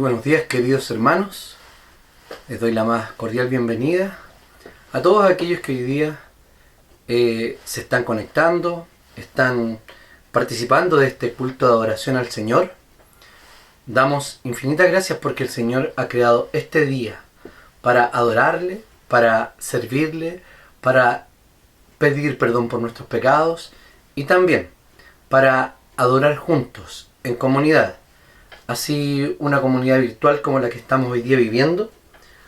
buenos días, queridos hermanos. Les doy la más cordial bienvenida a todos aquellos que hoy día se están conectando, están participando de este culto de adoración al Señor. Damos infinitas gracias porque el Señor ha creado este día para adorarle, para servirle, para pedir perdón por nuestros pecados y también para adorar juntos, en comunidad. Así una comunidad virtual como la que estamos hoy día viviendo.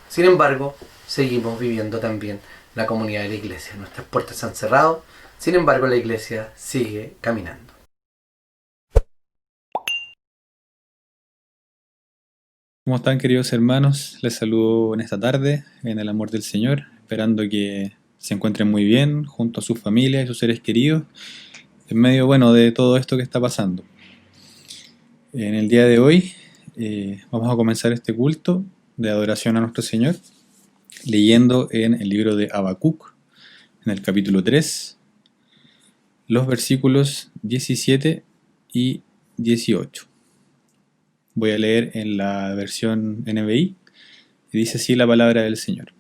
Sin embargo, seguimos viviendo también la comunidad de la iglesia. Nuestras puertas se han cerrado, sin embargo la iglesia sigue caminando. ¿Cómo están, queridos hermanos? Les saludo en esta tarde, en el amor del Señor, esperando que se encuentren muy bien junto a sus familias y sus seres queridos, en medio, de todo esto que está pasando. En el día de hoy vamos a comenzar este culto de adoración a nuestro Señor, leyendo en el libro de Habacuc, en el capítulo 3, los versículos 17 y 18. Voy a leer en la versión NBI, y dice así la palabra del Señor.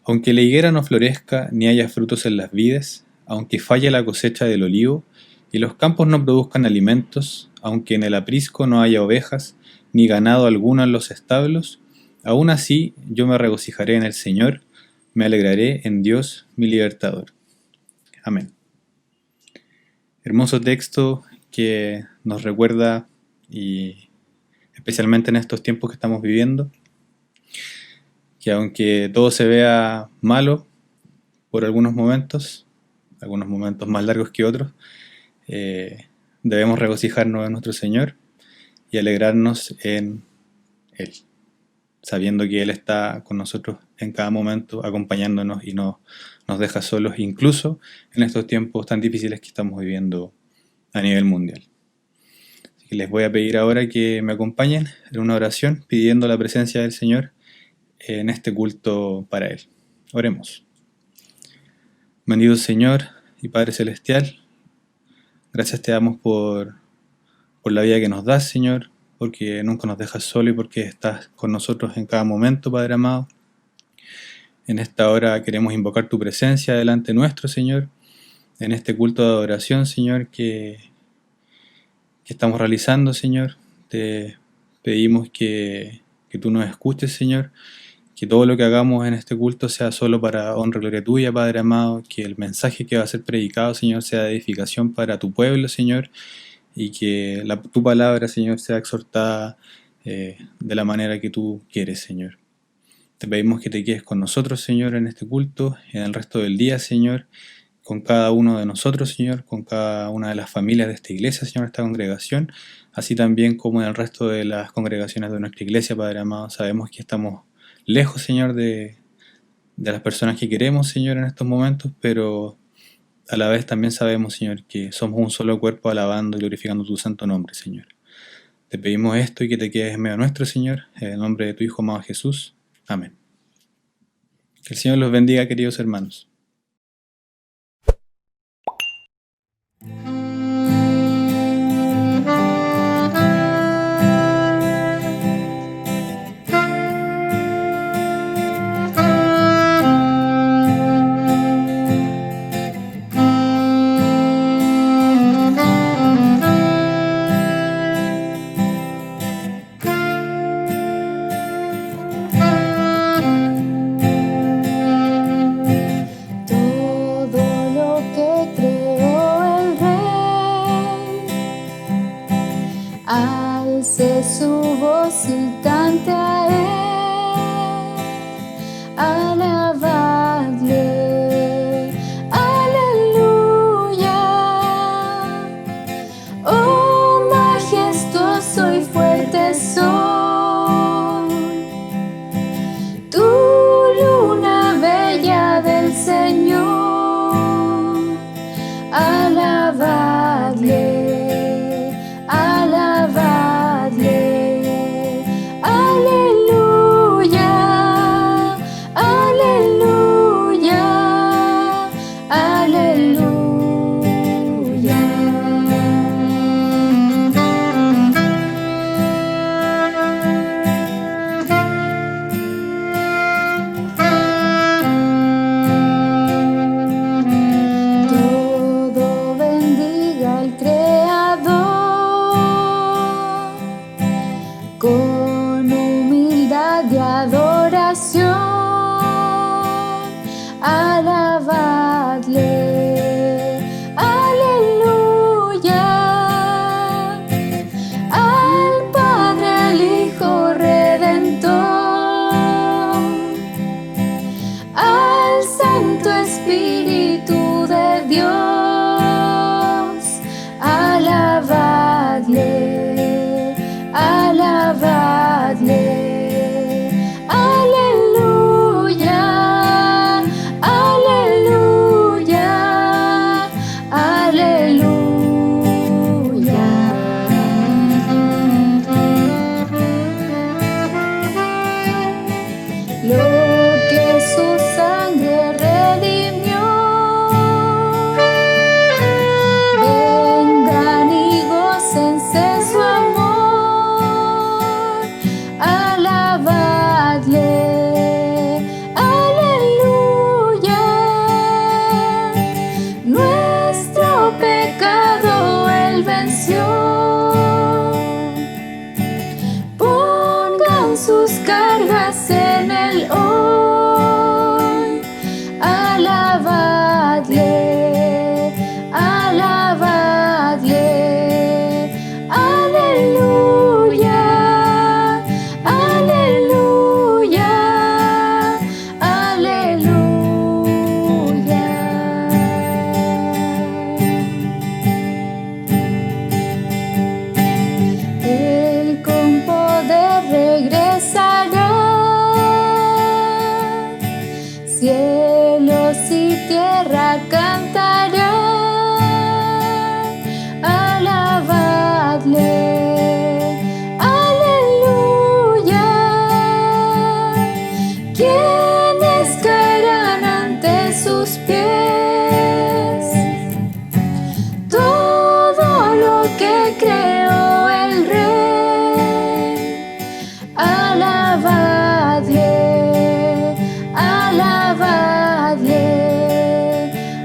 Aunque la higuera no florezca, ni haya frutos en las vides, aunque falle la cosecha del olivo, y los campos no produzcan alimentos, aunque en el aprisco no haya ovejas, ni ganado alguno en los establos, aún así yo me regocijaré en el Señor, me alegraré en Dios mi libertador. Amén. Hermoso texto que nos recuerda, y especialmente en estos tiempos que estamos viviendo, que aunque todo se vea malo por algunos momentos más largos que otros, debemos regocijarnos en nuestro Señor y alegrarnos en Él, sabiendo que Él está con nosotros en cada momento, acompañándonos y no nos deja solos, incluso en estos tiempos tan difíciles que estamos viviendo a nivel mundial. Así que les voy a pedir ahora que me acompañen en una oración pidiendo la presencia del Señor en este culto para Él. Oremos. Bendito Señor y Padre Celestial, gracias te damos por la vida que nos das, Señor, porque nunca nos dejas solo y porque estás con nosotros en cada momento, Padre amado. En esta hora queremos invocar tu presencia delante nuestro, Señor, en este culto de adoración, Señor, que estamos realizando, Señor. Te pedimos que tú nos escuches, Señor, que todo lo que hagamos en este culto sea solo para honra y gloria tuya, Padre amado, que el mensaje que va a ser predicado, Señor, sea de edificación para tu pueblo, Señor, y que tu palabra, Señor, sea exhortada de la manera que tú quieres, Señor. Te pedimos que te quedes con nosotros, Señor, en este culto, en el resto del día, Señor, con cada uno de nosotros, Señor, con cada una de las familias de esta iglesia, Señor, esta congregación, así también como en el resto de las congregaciones de nuestra iglesia, Padre amado. Sabemos que estamos lejos, Señor, de las personas que queremos, Señor, en estos momentos, pero a la vez también sabemos, Señor, que somos un solo cuerpo alabando y glorificando tu santo nombre, Señor. Te pedimos esto y que te quedes en medio nuestro, Señor, en el nombre de tu Hijo amado Jesús. Amén. Que el Señor los bendiga, queridos hermanos. salvación. Alabadle, aleluya, al Padre, al Hijo Redentor, al Santo Espíritu de Dios. Alabadle, alabadle. Sus cargas en el hoy. Alabadle, alabadle, aleluya, aleluya, aleluya. Él con poder regresará, cielos y tierra cantarán. Alabadle, aleluya. ¿Quiénes caerán ante sus pies? Todo lo que creó el Rey. Alabadle, alabadle,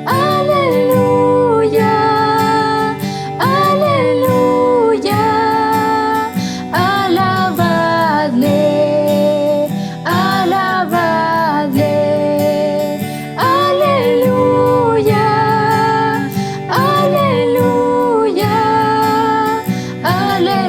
aleluya, aleluya, alabadle, alabadle, aleluya, aleluya, aleluya.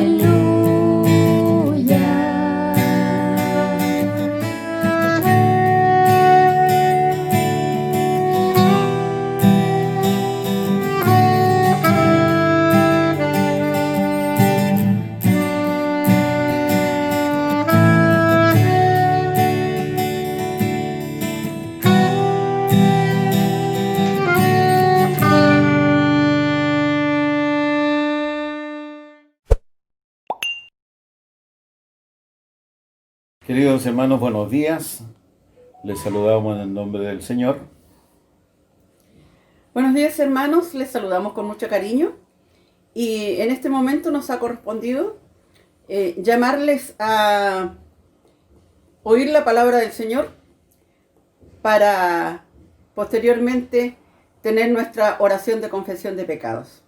Queridos hermanos, buenos días. Les saludamos en el nombre del Señor. Buenos días, hermanos, les saludamos con mucho cariño y en este momento nos ha correspondido llamarles a oír la palabra del Señor para posteriormente tener nuestra oración de confesión de pecados.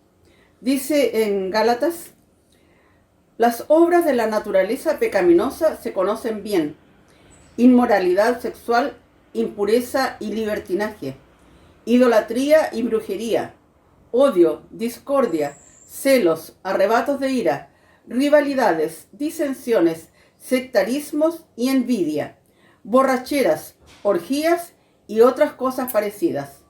Dice en Gálatas: las obras de la naturaleza pecaminosa se conocen bien: inmoralidad sexual, impureza y libertinaje, idolatría y brujería, odio, discordia, celos, arrebatos de ira, rivalidades, disensiones, sectarismos y envidia, borracheras, orgías y otras cosas parecidas.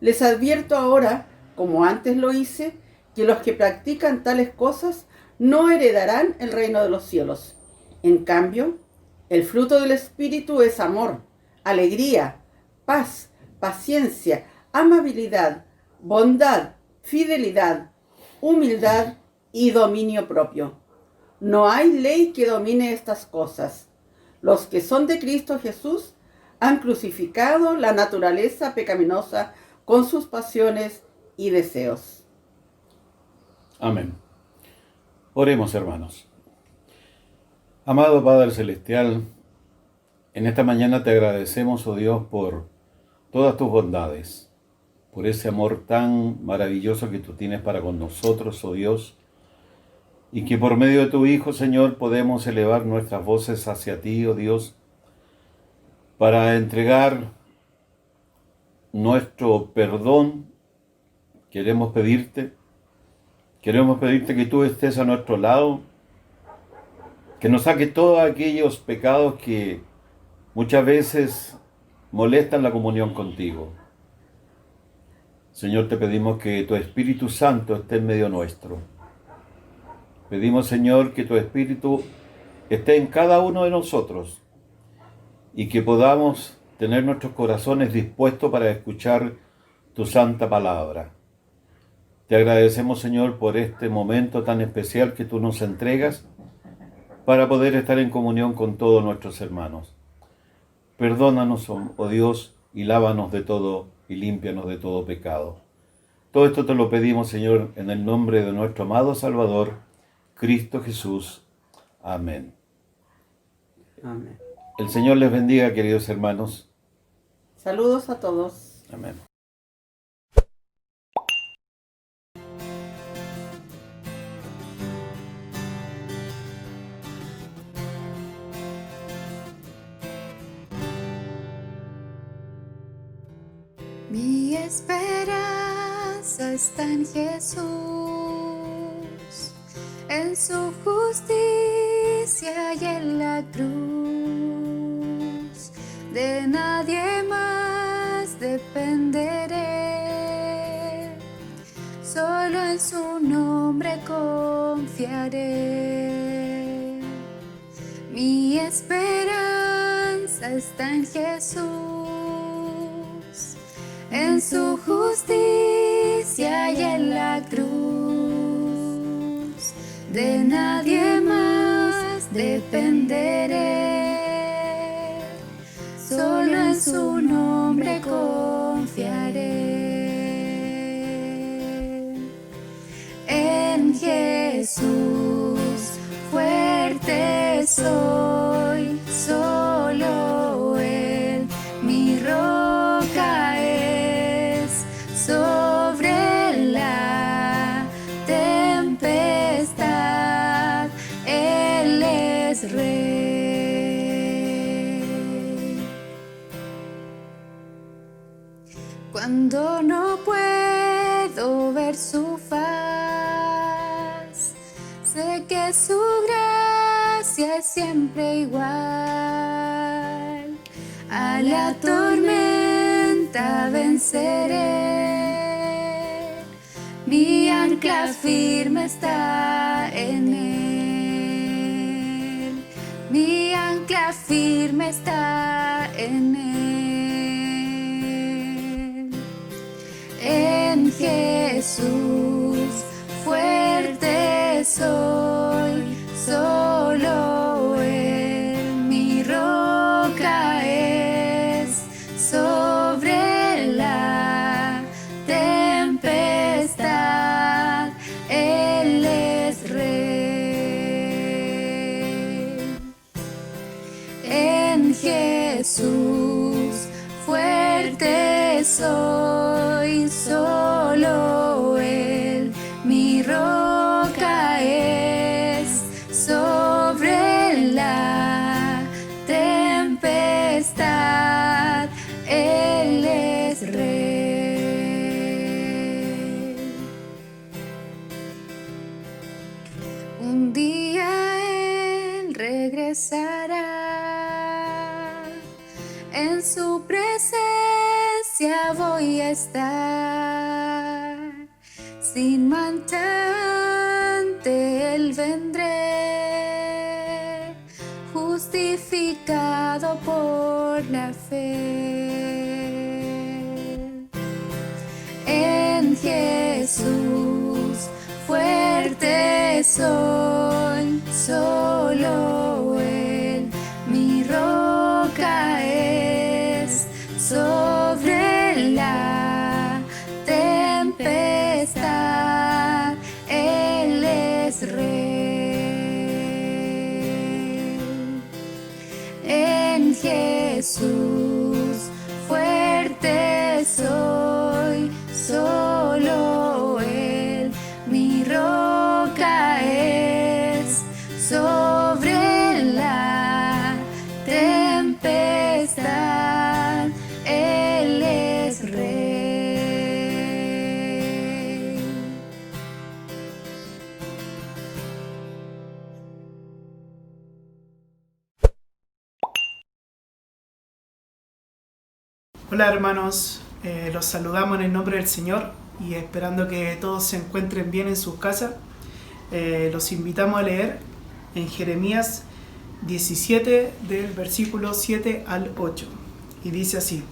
Les advierto ahora, como antes lo hice, que los que practican tales cosas no heredarán el reino de los cielos. En cambio, el fruto del Espíritu es amor, alegría, paz, paciencia, amabilidad, bondad, fidelidad, humildad y dominio propio. No hay ley que domine estas cosas. Los que son de Cristo Jesús han crucificado la naturaleza pecaminosa con sus pasiones y deseos. Amén. Oremos, hermanos. Amado Padre Celestial, en esta mañana te agradecemos, oh Dios, por todas tus bondades, por ese amor tan maravilloso que tú tienes para con nosotros, oh Dios, y que por medio de tu Hijo, Señor, podemos elevar nuestras voces hacia ti, oh Dios, para entregar nuestro perdón, queremos pedirte que tú estés a nuestro lado, que nos saques todos aquellos pecados que muchas veces molestan la comunión contigo. Señor, te pedimos que tu Espíritu Santo esté en medio nuestro. Pedimos, Señor, que tu Espíritu esté en cada uno de nosotros y que podamos tener nuestros corazones dispuestos para escuchar tu santa palabra. Te agradecemos, Señor, por este momento tan especial que tú nos entregas para poder estar en comunión con todos nuestros hermanos. Perdónanos, oh Dios, y lávanos de todo y límpianos de todo pecado. Todo esto te lo pedimos, Señor, en el nombre de nuestro amado Salvador, Cristo Jesús. Amén. Amén. El Señor les bendiga, queridos hermanos. Saludos a todos. Amén. Mi esperanza está en Jesús, en su justicia y en la cruz. De nadie más dependeré, solo en su nombre confiaré. Mi esperanza está en Jesús, en su justicia y en la cruz. De nadie más dependeré, solo en su nombre confiaré. En Jesús fuerte soy, solo Él mi roca es. Sobre la tempestad Él es rey. Cuando no puedo ver su faz, sé que su gracia es siempre igual. A la tormenta venceré, mi ancla firme está en Él. Mi ancla firme está en Él. En Jesús fuerte soy, solo Él mi roca es. Sobre la tempestad Él es rey. En Jesús fuerte soy, solo Él mi roca es. Sobre la tempestad Él es rey. Un día Él regresará, en su presencia voy a estar. Sin mancha ante Él vendré, justificado por la fe. En Jesús fuerte soy, solo Él mi roca es. Sobre la tempestad Él es rey. En Jesús fuerte soy, solo Él mi roca es. Sobre la tempestad Hola hermanos, los saludamos en el nombre del Señor y esperando que todos se encuentren bien en sus casas. Los invitamos a leer en Jeremías 17 del versículo 7 al 8 y dice así: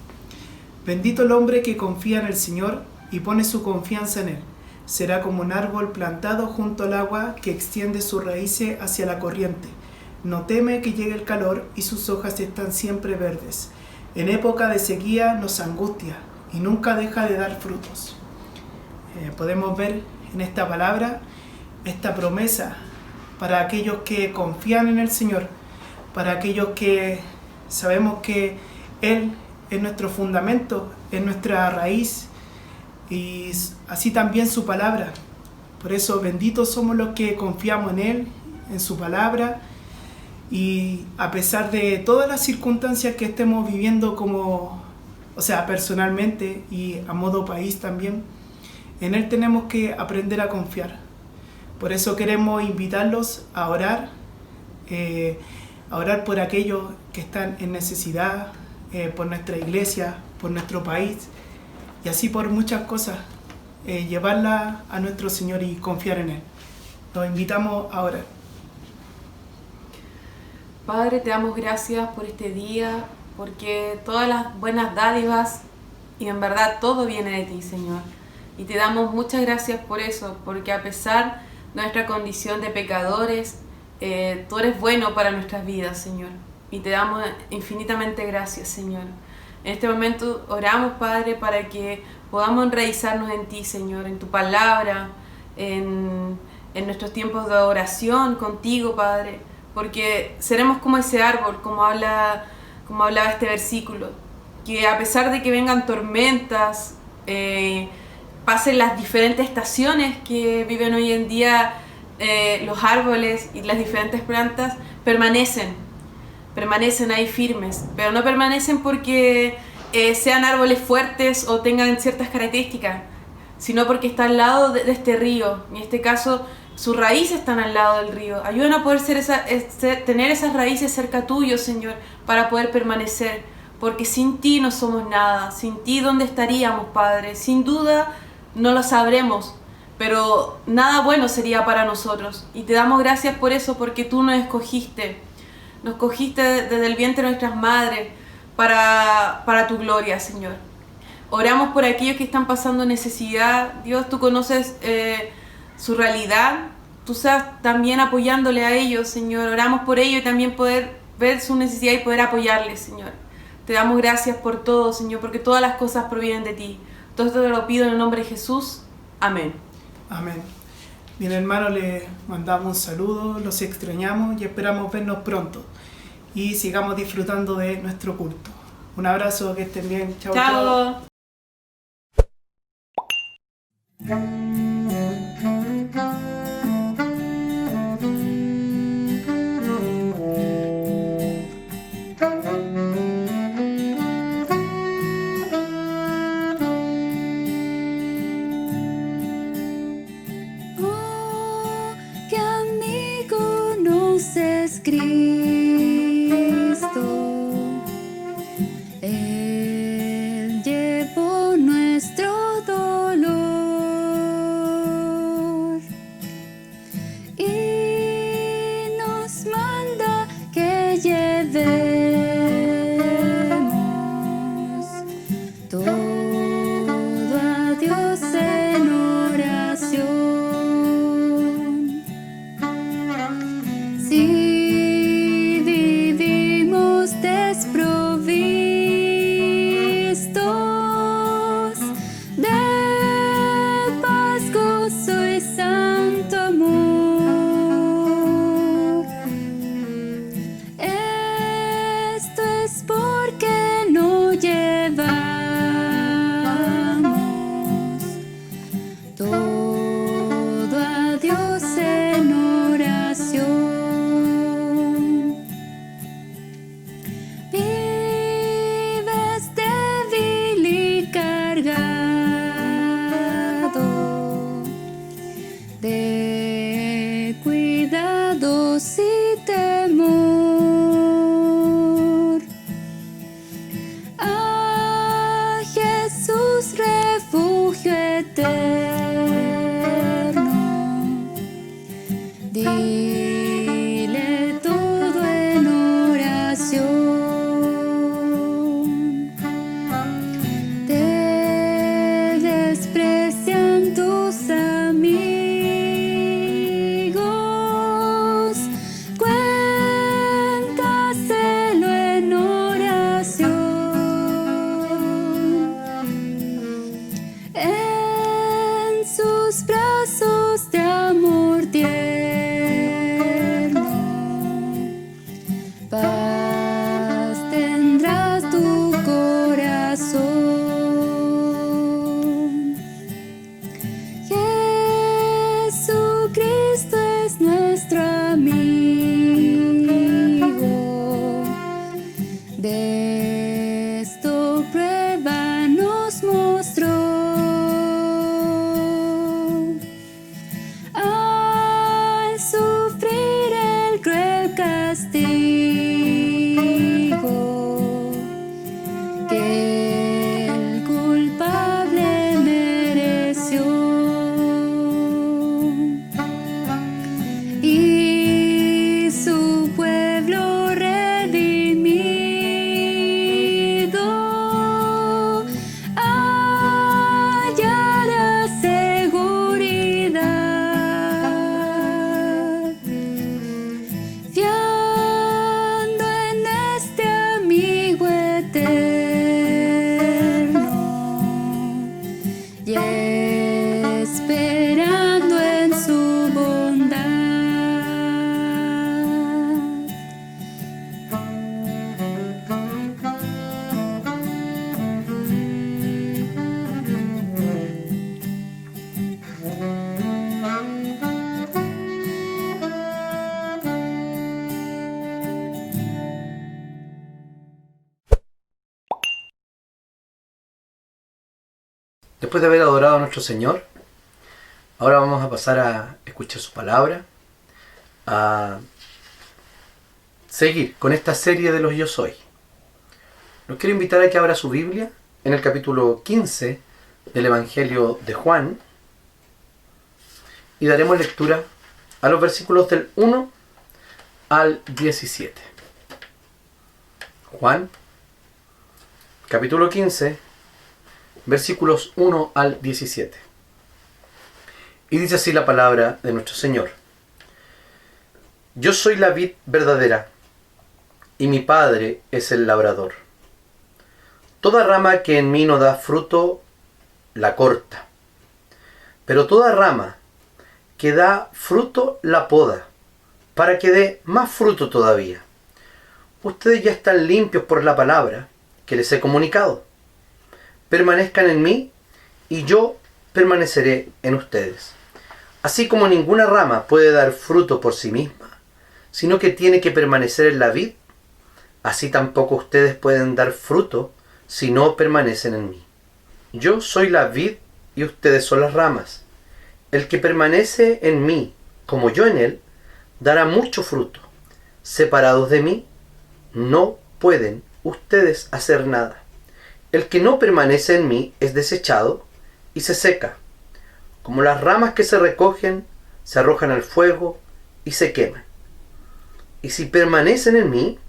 Bendito el hombre que confía en el Señor y pone su confianza en Él. Será como un árbol plantado junto al agua que extiende sus raíces hacia la corriente. No teme que llegue el calor y sus hojas están siempre verdes. En época de sequía no se angustia y nunca deja de dar frutos. Podemos ver en esta palabra esta promesa para aquellos que confían en el Señor, para aquellos que sabemos que Él es nuestro fundamento, es nuestra raíz y así también su palabra. Por eso benditos somos los que confiamos en Él, en su palabra, y a pesar de todas las circunstancias que estemos viviendo personalmente y a modo país también, en Él tenemos que aprender a confiar. Por eso queremos invitarlos a orar por aquellos que están en necesidad, por nuestra iglesia, por nuestro país y así por muchas cosas, llevarla a nuestro Señor y confiar en Él. Los invitamos a orar. Padre, te damos gracias por este día, porque todas las buenas dádivas y en verdad todo viene de ti, Señor. Y te damos muchas gracias por eso, porque a pesar de nuestra condición de pecadores, tú eres bueno para nuestras vidas, Señor. Y te damos infinitamente gracias, Señor. En este momento oramos, Padre, para que podamos enraizarnos en ti, Señor, en tu palabra, en nuestros tiempos de oración contigo, Padre, porque seremos como ese árbol, como hablaba este versículo, que a pesar de que vengan tormentas, pasen las diferentes estaciones que viven hoy en día los árboles y las diferentes plantas, permanecen ahí firmes, pero no permanecen porque sean árboles fuertes o tengan ciertas características, sino porque está al lado de este río. En este caso, sus raíces están al lado del río. Ayúdanos a poder tener esas raíces cerca tuyo, Señor, para poder permanecer, porque sin ti no somos nada. Sin ti, ¿dónde estaríamos, Padre? Sin duda no lo sabremos, pero nada bueno sería para nosotros. Y te damos gracias por eso, porque tú nos escogiste desde el vientre de nuestras madres para tu gloria, Señor. Oramos por aquellos que están pasando necesidad. Dios, tú conoces su realidad, tú estás también apoyándole a ellos, Señor. Oramos por ellos y también poder ver su necesidad y poder apoyarles, Señor. Te damos gracias por todo, Señor, porque todas las cosas provienen de ti. Todo esto te lo pido en el nombre de Jesús. Amén. Amén. Bien, hermanos, les mandamos un saludo, los extrañamos y esperamos vernos pronto. Y sigamos disfrutando de nuestro culto. Un abrazo, que estén bien. Chao, chao. Chao. Oh, que amigo nos es Cristo. Él lleva En sus brazos de amor tierno, paz tendrás tu corazón. Jesucristo es nuestro amigo. De esto prueba nos mostró. Al sufrir el cruel castigo que el culpable mereció, y su pueblo redimido hallará seguridad, fiando en este amigo eterno y esperando en su bondad. Después de haber adorado a nuestro Señor, ahora vamos a pasar a escuchar su palabra, a seguir con esta serie de los Yo Soy. Los quiero invitar a que abra su Biblia en el capítulo 15 del Evangelio de Juan y daremos lectura a los versículos del 1 al 17. Juan, capítulo 15, versículos 1 al 17. Y dice así la palabra de nuestro Señor. Yo soy la vid verdadera, y mi Padre es el labrador. Toda rama que en mí no da fruto, la corta. Pero toda rama que da fruto, la poda, para que dé más fruto todavía. Ustedes ya están limpios por la palabra que les he comunicado. Permanezcan en mí, y yo permaneceré en ustedes. Así como ninguna rama puede dar fruto por sí misma, sino que tiene que permanecer en la vid, así tampoco ustedes pueden dar fruto si no permanecen en mí. Yo soy la vid y ustedes son las ramas. El que permanece en mí, como yo en él, dará mucho fruto. Separados de mí, no pueden ustedes hacer nada. El que no permanece en mí es desechado y se seca, como las ramas que se recogen, se arrojan al fuego y se queman. Y si permanecen en mí,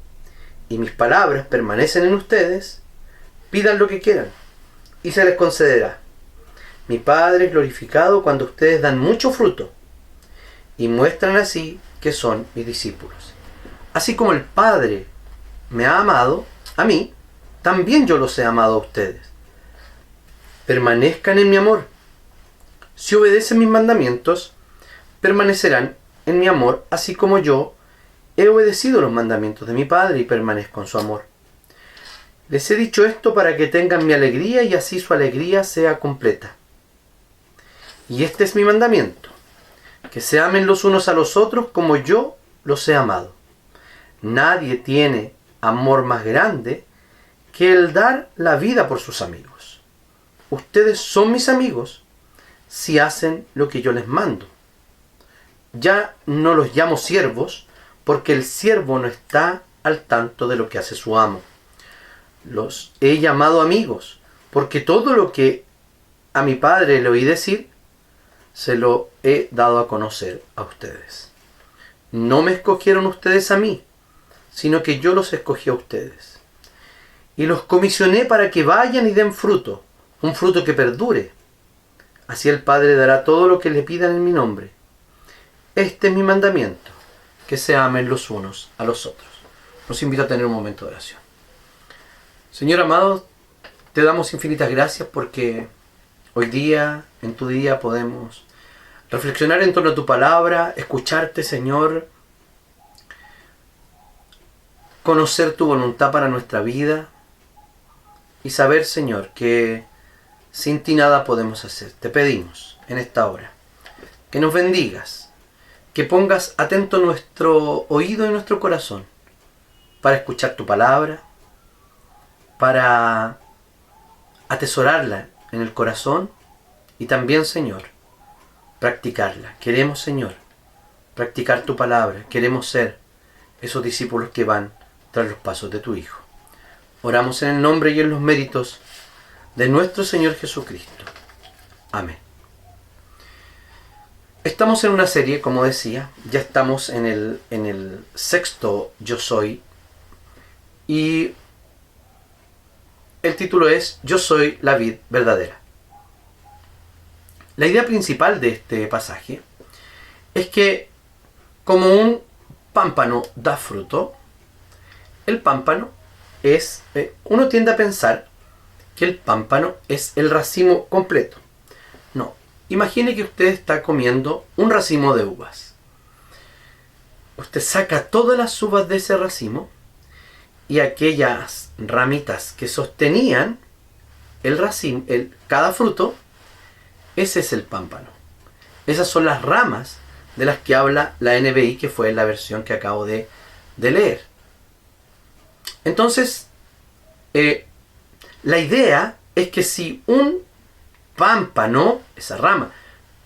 y mis palabras permanecen en ustedes, pidan lo que quieran, y se les concederá. Mi Padre es glorificado cuando ustedes dan mucho fruto, y muestran así que son mis discípulos. Así como el Padre me ha amado, a mí, también yo los he amado a ustedes. Permanezcan en mi amor. Si obedecen mis mandamientos, permanecerán en mi amor, así como yo he obedecido los mandamientos de mi Padre y permanezco en su amor. Les he dicho esto para que tengan mi alegría y así su alegría sea completa. Y este es mi mandamiento, que se amen los unos a los otros como yo los he amado. Nadie tiene amor más grande que el dar la vida por sus amigos. Ustedes son mis amigos si hacen lo que yo les mando. Ya no los llamo siervos, porque el siervo no está al tanto de lo que hace su amo. Los he llamado amigos, porque todo lo que a mi Padre le oí decir, se lo he dado a conocer a ustedes. No me escogieron ustedes a mí, sino que yo los escogí a ustedes. Y los comisioné para que vayan y den fruto, un fruto que perdure. Así el Padre dará todo lo que le pidan en mi nombre. Este es mi mandamiento, que se amen los unos a los otros. Los invito a tener un momento de oración. Señor amado, te damos infinitas gracias porque hoy día, en tu día, podemos reflexionar en torno a tu palabra, escucharte, Señor, conocer tu voluntad para nuestra vida y saber, Señor, que sin ti nada podemos hacer. Te pedimos en esta hora que nos bendigas, que pongas atento nuestro oído y nuestro corazón para escuchar tu palabra, para atesorarla en el corazón y también, Señor, practicarla. Queremos, Señor, practicar tu palabra. Queremos ser esos discípulos que van tras los pasos de tu Hijo. Oramos en el nombre y en los méritos de nuestro Señor Jesucristo. Amén. Estamos en una serie, como decía, ya estamos en el sexto Yo Soy, y el título es Yo soy la vid verdadera. La idea principal de este pasaje es que como un pámpano da fruto, el pámpano es, uno tiende a pensar que el pámpano es el racimo completo. No, imagine que usted está comiendo un racimo de uvas. Usted saca todas las uvas de ese racimo y aquellas ramitas que sostenían el racimo, cada fruto, ese es el pámpano. Esas son las ramas de las que habla la NBI, que fue la versión que acabo de leer. Entonces, la idea es que si un pámpano, esa rama,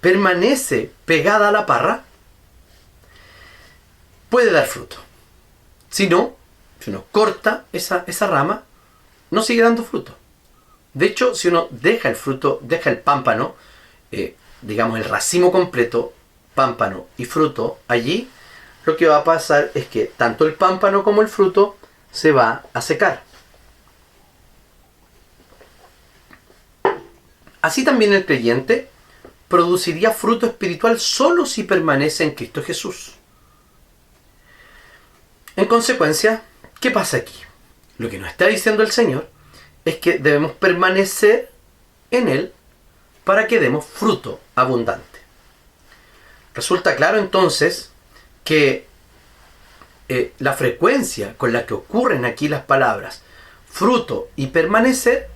permanece pegada a la parra, puede dar fruto. Si uno corta esa rama, no sigue dando fruto. De hecho, si uno deja el fruto, deja el pámpano, digamos el racimo completo, pámpano y fruto allí, lo que va a pasar es que tanto el pámpano como el fruto se va a secar. Así también el creyente produciría fruto espiritual solo si permanece en Cristo Jesús. En consecuencia, ¿qué pasa aquí? Lo que nos está diciendo el Señor es que debemos permanecer en Él para que demos fruto abundante. Resulta claro entonces que la frecuencia con la que ocurren aquí las palabras fruto y permanecer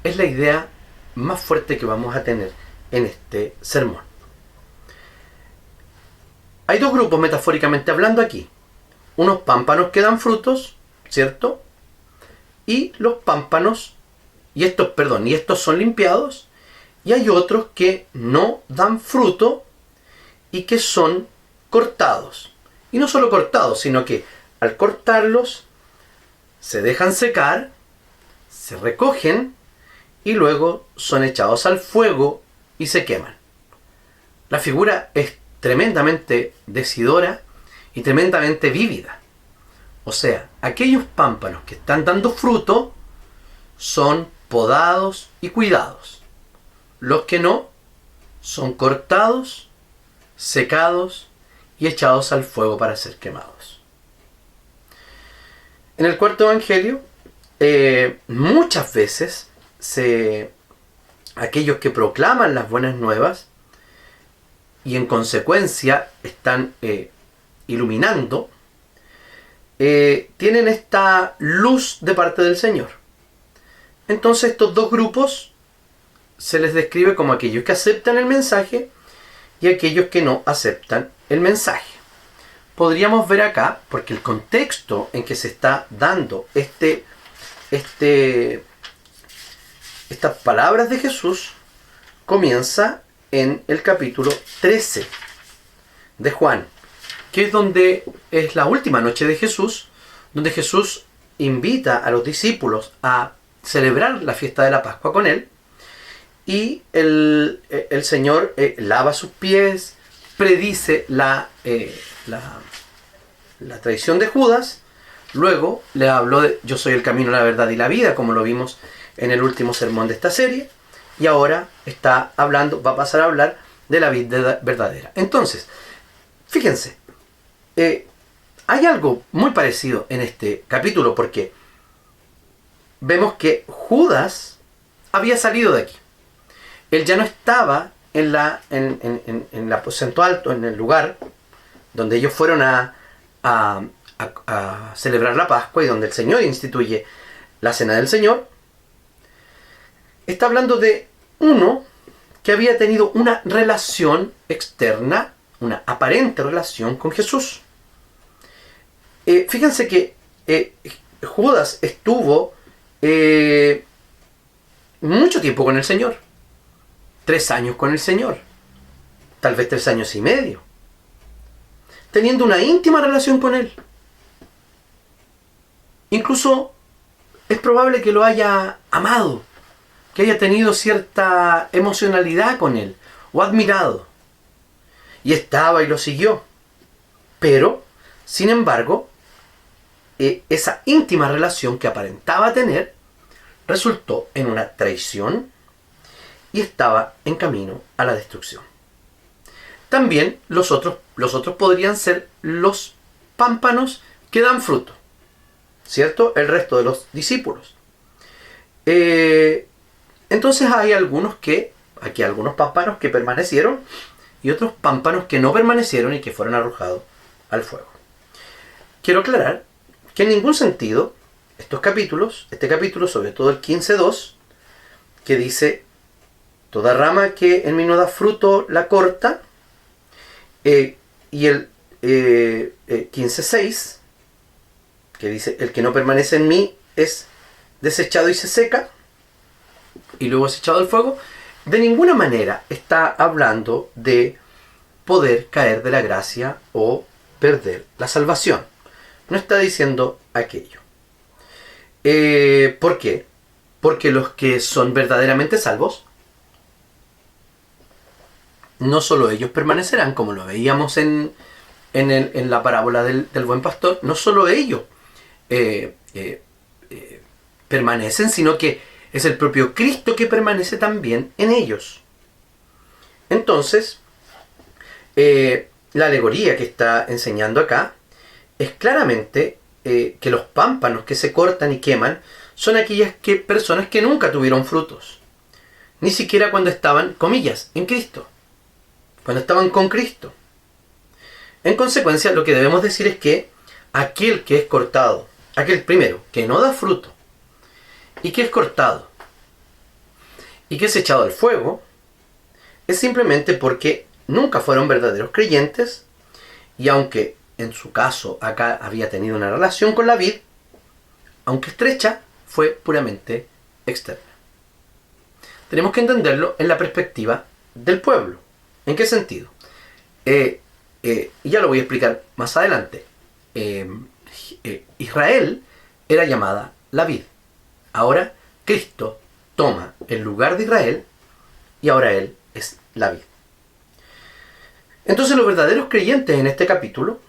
es la idea más fuerte que vamos a tener en este sermón. Hay dos grupos metafóricamente hablando aquí. Unos pámpanos que dan frutos, ¿cierto? Y los pámpanos, y estos son limpiados, y hay otros que no dan fruto y que son cortados. Y no solo cortados, sino que al cortarlos se dejan secar, se recogen y luego son echados al fuego y se queman. La figura es tremendamente decidora y tremendamente vívida. O sea, aquellos pámpanos que están dando fruto son podados y cuidados. Los que no son cortados, secados y echados al fuego para ser quemados. En el cuarto evangelio, muchas veces aquellos que proclaman las buenas nuevas y en consecuencia están iluminando, tienen esta luz de parte del Señor. Entonces estos dos grupos se les describe como aquellos que aceptan el mensaje y aquellos que no aceptan el mensaje. Podríamos ver acá, porque el contexto en que se está dando estas palabras de Jesús comienza en el capítulo 13 de Juan, que es donde es la última noche de Jesús, donde Jesús invita a los discípulos a celebrar la fiesta de la Pascua con él, y el Señor lava sus pies, predice la traición de Judas, luego le habló de yo soy el camino, la verdad y la vida, como lo vimos en el último sermón de esta serie, y ahora va a pasar a hablar de la vid verdadera. Entonces, fíjense, hay algo muy parecido en este capítulo, porque vemos que Judas había salido de aquí. Él ya no estaba en el aposento alto, en el lugar donde ellos fueron a celebrar la Pascua y donde el Señor instituye la Cena del Señor. Está hablando de uno que había tenido una relación externa, una aparente relación con Jesús. Fíjense que Judas estuvo mucho tiempo con el Señor. 3 años con el Señor. Tal vez 3 años y medio. Teniendo una íntima relación con Él. Incluso es probable que lo haya amado, que haya tenido cierta emocionalidad con Él, o admirado. Y estaba y lo siguió. Pero, sin embargo, esa íntima relación que aparentaba tener resultó en una traición y estaba en camino a la destrucción. También los otros podrían ser los pámpanos que dan fruto, ¿cierto? El resto de los discípulos. Entonces hay algunos pámpanos que permanecieron y otros pámpanos que no permanecieron y que fueron arrojados al fuego. Quiero aclarar que en ningún sentido este capítulo, sobre todo el 15:2, que dice: toda rama que en mí no da fruto la corta, y el 15:6, que dice: el que no permanece en mí es desechado y se seca, y luego es echado al fuego, de ninguna manera está hablando de poder caer de la gracia o perder la salvación. No está diciendo aquello. ¿Por qué? Porque los que son verdaderamente salvos, no solo ellos permanecerán, como lo veíamos en la parábola del buen pastor, no solo ellos permanecen, sino que es el propio Cristo que permanece también en ellos. Entonces, la alegoría que está enseñando acá es claramente que los pámpanos que se cortan y queman son aquellas personas que nunca tuvieron frutos, ni siquiera cuando estaban, comillas, en Cristo, cuando estaban con Cristo. En consecuencia, lo que debemos decir es que aquel que es cortado, aquel primero que no da fruto y que es cortado y que es echado al fuego, es simplemente porque nunca fueron verdaderos creyentes, y aunque en su caso acá había tenido una relación con la vid, aunque estrecha, fue puramente externa. Tenemos que entenderlo en la perspectiva del pueblo. ¿En qué sentido? Ya lo voy a explicar más adelante. Israel era llamada la vid. Ahora Cristo toma el lugar de Israel y ahora Él es la vid. Entonces los verdaderos creyentes en este capítulo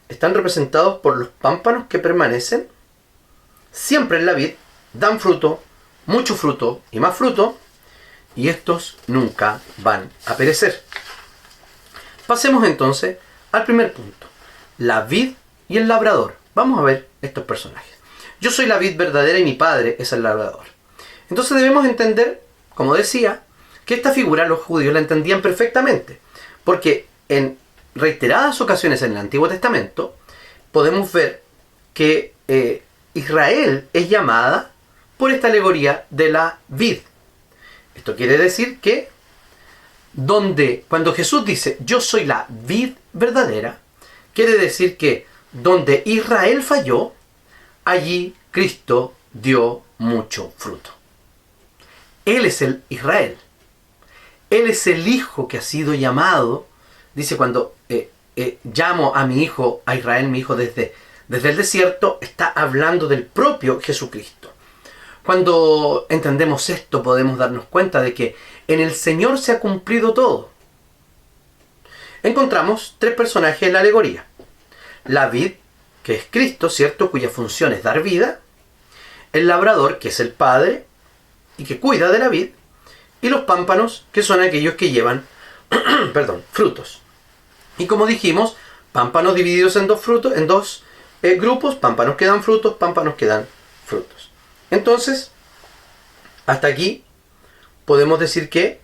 están representados por los pámpanos que permanecen siempre en la vid, dan fruto, mucho fruto y más fruto, y estos nunca van a perecer. Pasemos entonces al primer punto: la vid y el labrador. Vamos a ver estos personajes. Yo soy la vid verdadera y mi padre es el labrador. Entonces debemos entender, como decía, que esta figura los judíos la entendían perfectamente, porque en reiteradas ocasiones en el Antiguo Testamento podemos ver que Israel es llamada por esta alegoría de la vid. Esto quiere decir que cuando Jesús dice yo soy la vid verdadera, quiere decir que donde Israel falló, allí Cristo dio mucho fruto. Él es el Israel. Él es el Hijo que ha sido llamado. Dice, cuando llamo a mi Hijo, a Israel, mi Hijo, desde el desierto, está hablando del propio Jesucristo. Cuando entendemos esto, podemos darnos cuenta de que en el Señor se ha cumplido todo. Encontramos 3 personajes en la alegoría. La vid, que es Cristo, ¿cierto?, cuya función es dar vida. El labrador, que es el Padre y que cuida de la vid. Y los pámpanos, que son aquellos que llevan frutos. Y como dijimos, pámpanos divididos en dos grupos: pámpanos que dan frutos, pámpanos que dan frutos. Entonces, hasta aquí podemos decir que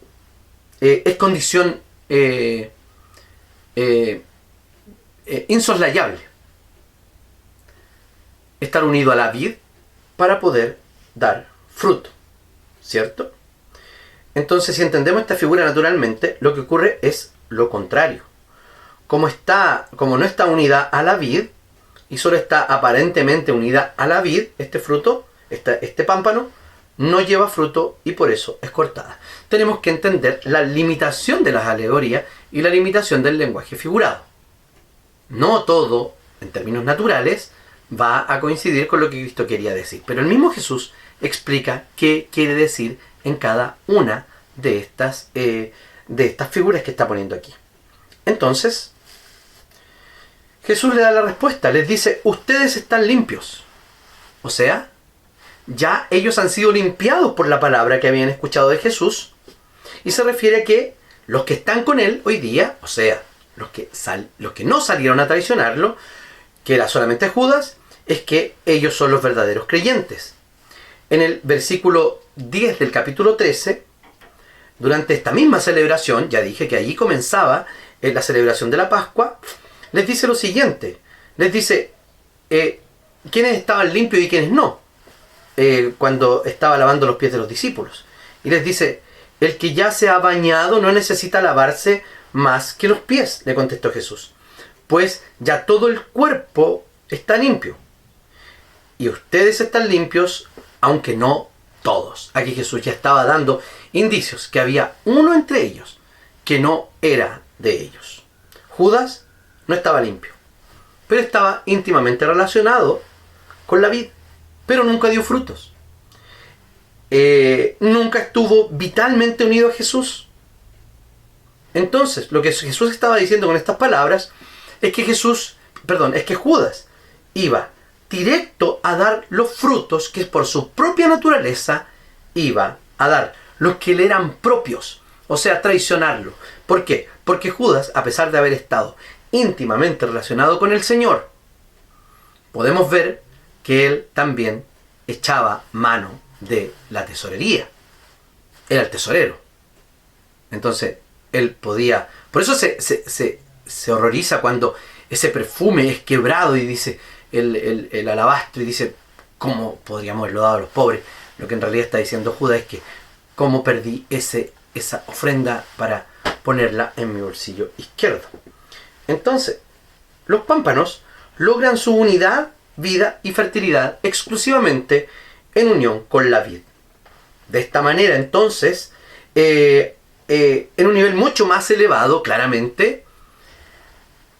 es condición insoslayable estar unido a la vid para poder dar fruto, ¿cierto? Entonces, si entendemos esta figura naturalmente, lo que ocurre es lo contrario. Como no está unida a la vid y solo está aparentemente unida a la vid, este fruto, este pámpano, no lleva fruto y por eso es cortada. Tenemos que entender la limitación de las alegorías y la limitación del lenguaje figurado. No todo, en términos naturales, va a coincidir con lo que Cristo quería decir. Pero el mismo Jesús explica qué quiere decir en cada una de estas figuras que está poniendo aquí. Entonces, Jesús le da la respuesta. Les dice, ustedes están limpios. O sea, ya ellos han sido limpiados por la palabra que habían escuchado de Jesús. Y se refiere a que los que están con él hoy día, o sea, los que no salieron a traicionarlo, que era solamente Judas, es que ellos son los verdaderos creyentes. En el versículo 10 del capítulo 13, durante esta misma celebración, ya dije que allí comenzaba la celebración de la Pascua, les dice lo siguiente, les dice quiénes estaban limpios y quiénes no, cuando estaba lavando los pies de los discípulos. Y les dice, el que ya se ha bañado no necesita lavarse más que los pies, le contestó Jesús, pues ya todo el cuerpo está limpio. Y ustedes están limpios, aunque no todos. Aquí Jesús ya estaba dando indicios que había uno entre ellos que no era de ellos. Judas no estaba limpio, pero estaba íntimamente relacionado con la vid, pero nunca dio frutos. Nunca estuvo vitalmente unido a Jesús. Entonces, lo que Jesús estaba diciendo con estas palabras es que Judas iba directo a dar los frutos que por su propia naturaleza iba a dar, los que le eran propios, o sea, traicionarlo. ¿Por qué? Porque Judas, a pesar de haber estado íntimamente relacionado con el Señor, podemos ver que él también echaba mano de la tesorería. Era el tesorero. Entonces, él podía... Por eso se horroriza cuando ese perfume es quebrado y dice el alabastro y dice, ¿cómo podríamos haberlo dado a los pobres? Lo que en realidad está diciendo Judas es que ¿cómo perdí esa ofrenda para ponerla en mi bolsillo izquierdo? Entonces, los pámpanos logran su unidad, vida y fertilidad exclusivamente en unión con la vid. De esta manera, entonces, en un nivel mucho más elevado, claramente,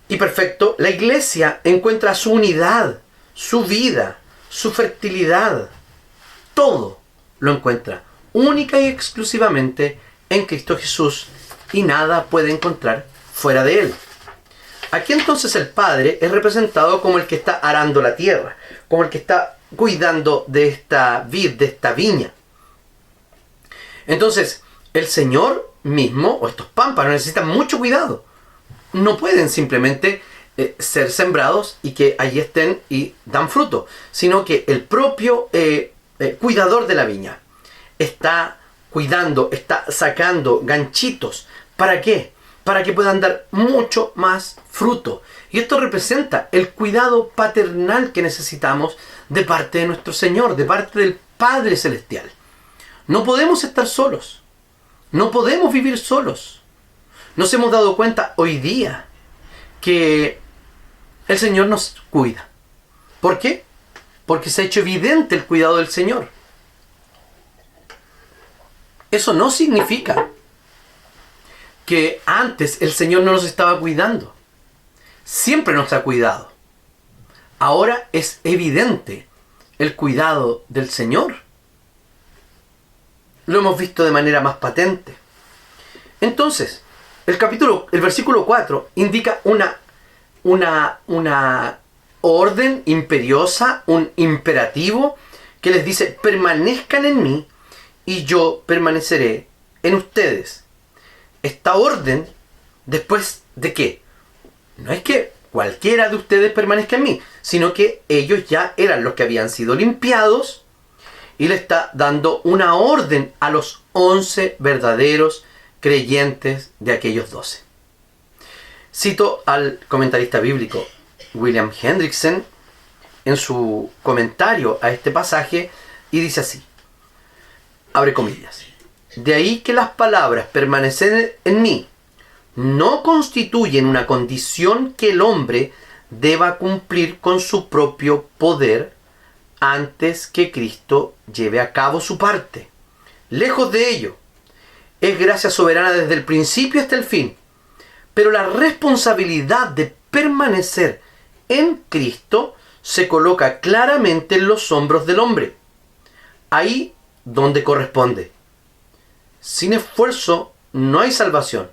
y perfecto, la iglesia encuentra su unidad, su vida, su fertilidad. Todo lo encuentra única y exclusivamente en Cristo Jesús y nada puede encontrar fuera de él. Aquí entonces el Padre es representado como el que está arando la tierra, como el que está cuidando de esta vid, de esta viña. Entonces, el Señor mismo, o estos pámpanos, necesitan mucho cuidado. No pueden simplemente ser sembrados y que allí estén y dan fruto, sino que el propio cuidador de la viña está cuidando, está sacando ganchitos. ¿Para qué? Para que puedan dar mucho más fruto. Y esto representa el cuidado paternal que necesitamos de parte de nuestro Señor, de parte del Padre Celestial. No podemos estar solos. No podemos vivir solos. Nos hemos dado cuenta hoy día que el Señor nos cuida. ¿Por qué? Porque se ha hecho evidente el cuidado del Señor. Eso no significa que antes el Señor no nos estaba cuidando. Siempre nos ha cuidado. Ahora es evidente el cuidado del Señor. Lo hemos visto de manera más patente. Entonces, el versículo 4 indica una orden imperiosa, un imperativo que les dice, permanezcan en mí y yo permaneceré en ustedes. Esta orden, ¿después de qué? No es que cualquiera de ustedes permanezca en mí, sino que ellos ya eran los que habían sido limpiados y le está dando una orden a los 11 verdaderos creyentes de aquellos 12. Cito al comentarista bíblico William Hendrickson en su comentario a este pasaje y dice así, abre comillas, de ahí que las palabras permanecer en mí no constituyen una condición que el hombre deba cumplir con su propio poder antes que Cristo lleve a cabo su parte. Lejos de ello, es gracia soberana desde el principio hasta el fin, pero la responsabilidad de permanecer en Cristo se coloca claramente en los hombros del hombre, ahí donde corresponde. Sin esfuerzo no hay salvación,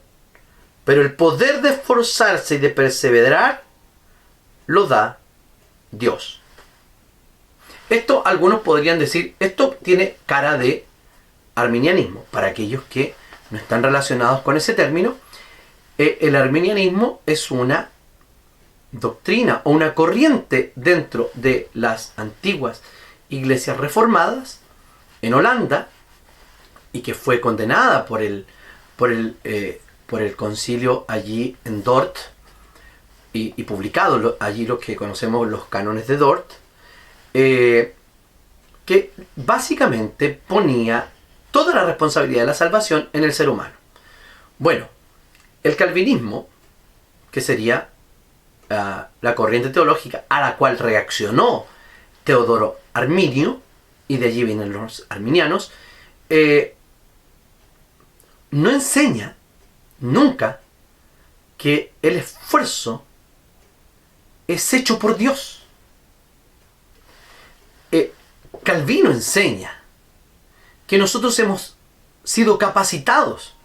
pero el poder de esforzarse y de perseverar lo da Dios. Esto algunos podrían decir, esto tiene cara de arminianismo. Para aquellos que no están relacionados con ese término, el arminianismo es una doctrina o una corriente dentro de las antiguas iglesias reformadas en Holanda y que fue condenada por el concilio allí en Dort y publicado allí lo que conocemos los cánones de Dort, que básicamente ponía toda la responsabilidad de la salvación en el ser humano. Bueno, el calvinismo, que sería la corriente teológica a la cual reaccionó Teodoro Arminio, y de allí vienen los arminianos, no enseña nunca que el esfuerzo es hecho por Dios. Calvino enseña que nosotros hemos sido capacitados,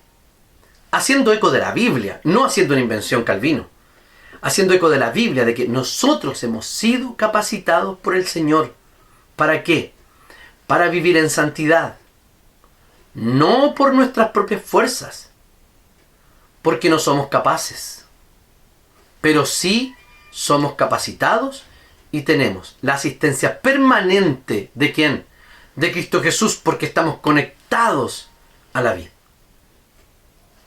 haciendo eco de la Biblia, no haciendo una invención Calvino, haciendo eco de la Biblia, de que nosotros hemos sido capacitados por el Señor. ¿Para qué? Para vivir en santidad, no por nuestras propias fuerzas, porque no somos capaces, pero sí somos capacitados y tenemos la asistencia permanente ¿de quién? De Cristo Jesús, porque estamos conectados a la vida.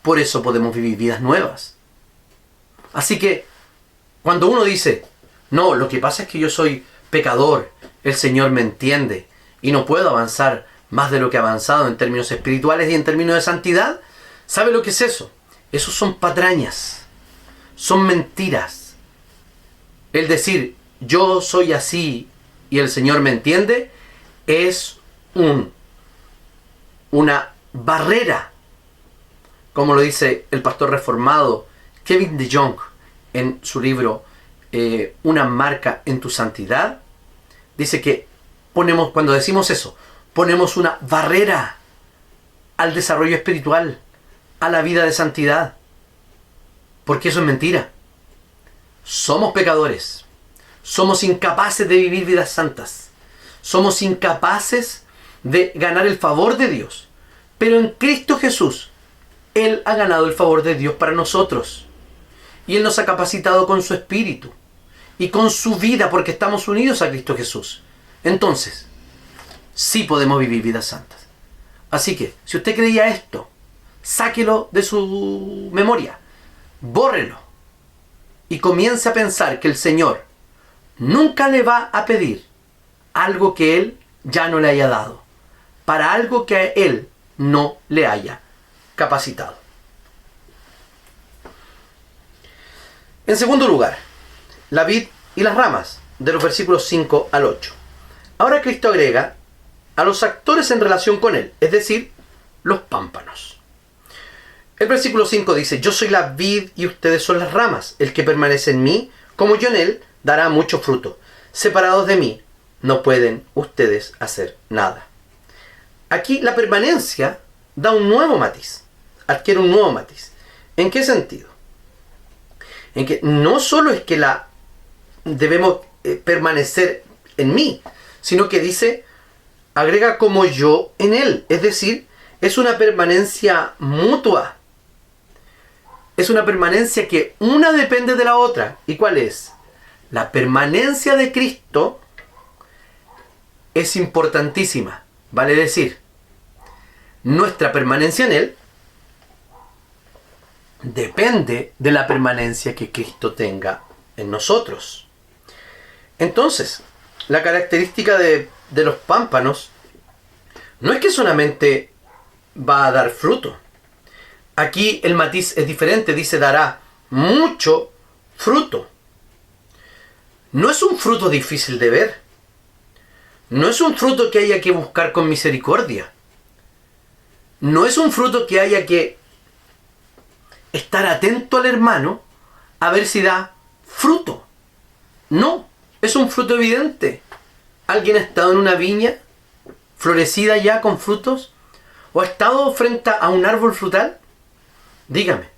Por eso podemos vivir vidas nuevas. Así que cuando uno dice, no, lo que pasa es que yo soy pecador, el Señor me entiende y no puedo avanzar más de lo que he avanzado en términos espirituales y en términos de santidad, ¿sabe lo que es eso? Esos son patrañas, son mentiras. El decir, yo soy así y el Señor me entiende, es una barrera, como lo dice el pastor reformado Kevin DeYoung en su libro Una marca en tu santidad. Dice que cuando decimos eso, ponemos una barrera al desarrollo espiritual, a la vida de santidad, porque eso es mentira. Somos pecadores, somos incapaces de vivir vidas santas, somos incapaces de ganar el favor de Dios, pero en Cristo Jesús Él ha ganado el favor de Dios para nosotros y Él nos ha capacitado con su espíritu y con su vida, porque estamos unidos a Cristo Jesús. Entonces sí podemos vivir vidas santas. Así que si usted creía esto, sáquelo de su memoria, bórrelo y comience a pensar que el Señor nunca le va a pedir algo que Él ya no le haya dado, para algo que a Él no le haya capacitado. En segundo lugar, la vid y las ramas, de los versículos 5 al 8. Ahora Cristo agrega a los actores en relación con Él, es decir, los pámpanos. El versículo 5 dice, yo soy la vid y ustedes son las ramas. El que permanece en mí, como yo en él, dará mucho fruto. Separados de mí, no pueden ustedes hacer nada. Aquí la permanencia da un nuevo matiz, adquiere un nuevo matiz. ¿En qué sentido? En que no solo es que debemos permanecer en mí, sino que dice, agrega como yo en él. Es decir, es una permanencia mutua. Es una permanencia que una depende de la otra. ¿Y cuál es? La permanencia de Cristo es importantísima Vale decir, nuestra permanencia en Él depende de la permanencia que Cristo tenga en nosotros. Entonces, la característica de los pámpanos no es que solamente va a dar fruto. Aquí el matiz es diferente, dice dará mucho fruto. No es un fruto difícil de ver. No es un fruto que haya que buscar con misericordia. No es un fruto que haya que estar atento al hermano a ver si da fruto. No, es un fruto evidente. ¿Alguien ha estado en una viña florecida ya con frutos? ¿O ha estado frente a un árbol frutal? Dígame,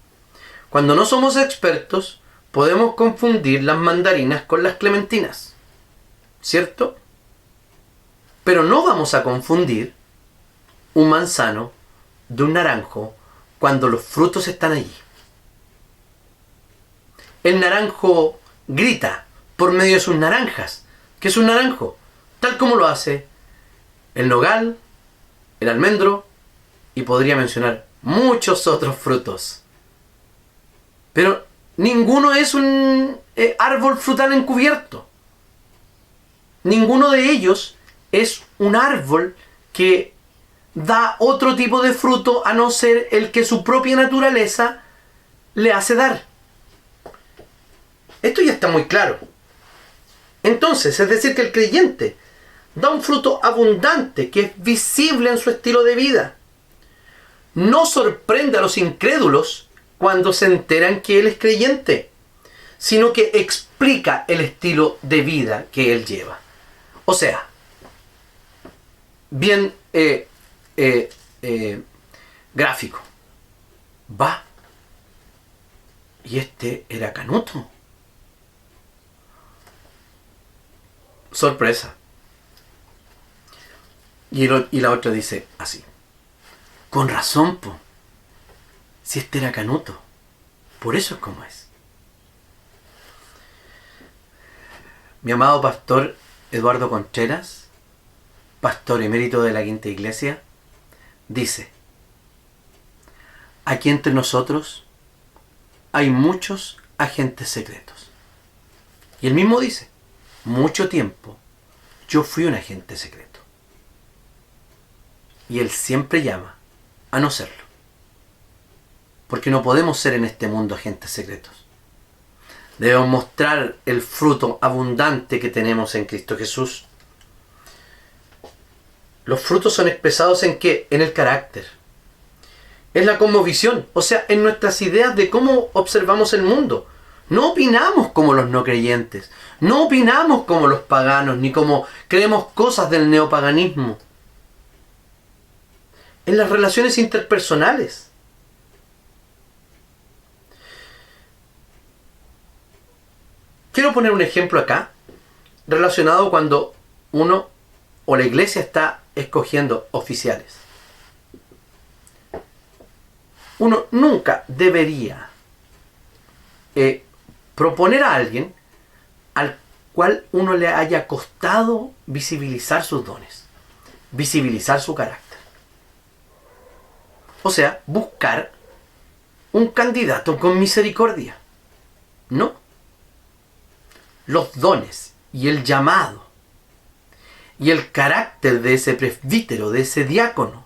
cuando no somos expertos, podemos confundir las mandarinas con las clementinas, ¿cierto? Pero no vamos a confundir un manzano de un naranjo cuando los frutos están allí. El naranjo grita por medio de sus naranjas. ¿Qué es un naranjo? Tal como lo hace el nogal, el almendro y podría mencionar muchos otros frutos. Pero ninguno es un árbol frutal encubierto. Ninguno de ellos es un árbol que da otro tipo de fruto a no ser el que su propia naturaleza le hace dar. Esto ya está muy claro. Entonces, es decir, que el creyente da un fruto abundante que es visible en su estilo de vida. No sorprende a los incrédulos cuando se enteran que él es creyente, sino que explica el estilo de vida que él lleva. O sea, bien gráfico. Va. Y este era Canuto. Sorpresa. Y la otra dice así. Con razón, po. Si este era Canuto. Por eso es como es. Mi amado pastor Eduardo Contreras, pastor emérito de la Quinta Iglesia, dice: aquí entre nosotros hay muchos agentes secretos. Y él mismo dice: mucho tiempo yo fui un agente secreto. Y él siempre llama a no serlo. Porque no podemos ser en este mundo agentes secretos. Debemos mostrar el fruto abundante que tenemos en Cristo Jesús. Los frutos son expresados ¿en qué? En el carácter. Es la cosmovisión, o sea, en nuestras ideas de cómo observamos el mundo. No opinamos como los no creyentes, no opinamos como los paganos, ni como creemos cosas del neopaganismo. En las relaciones interpersonales. Quiero poner un ejemplo acá, relacionado cuando uno o la iglesia está escogiendo oficiales. Uno nunca debería proponer a alguien al cual uno le haya costado visibilizar sus dones, visibilizar su carácter. O sea, buscar un candidato con misericordia. No. Los dones y el llamado y el carácter de ese presbítero, de ese diácono,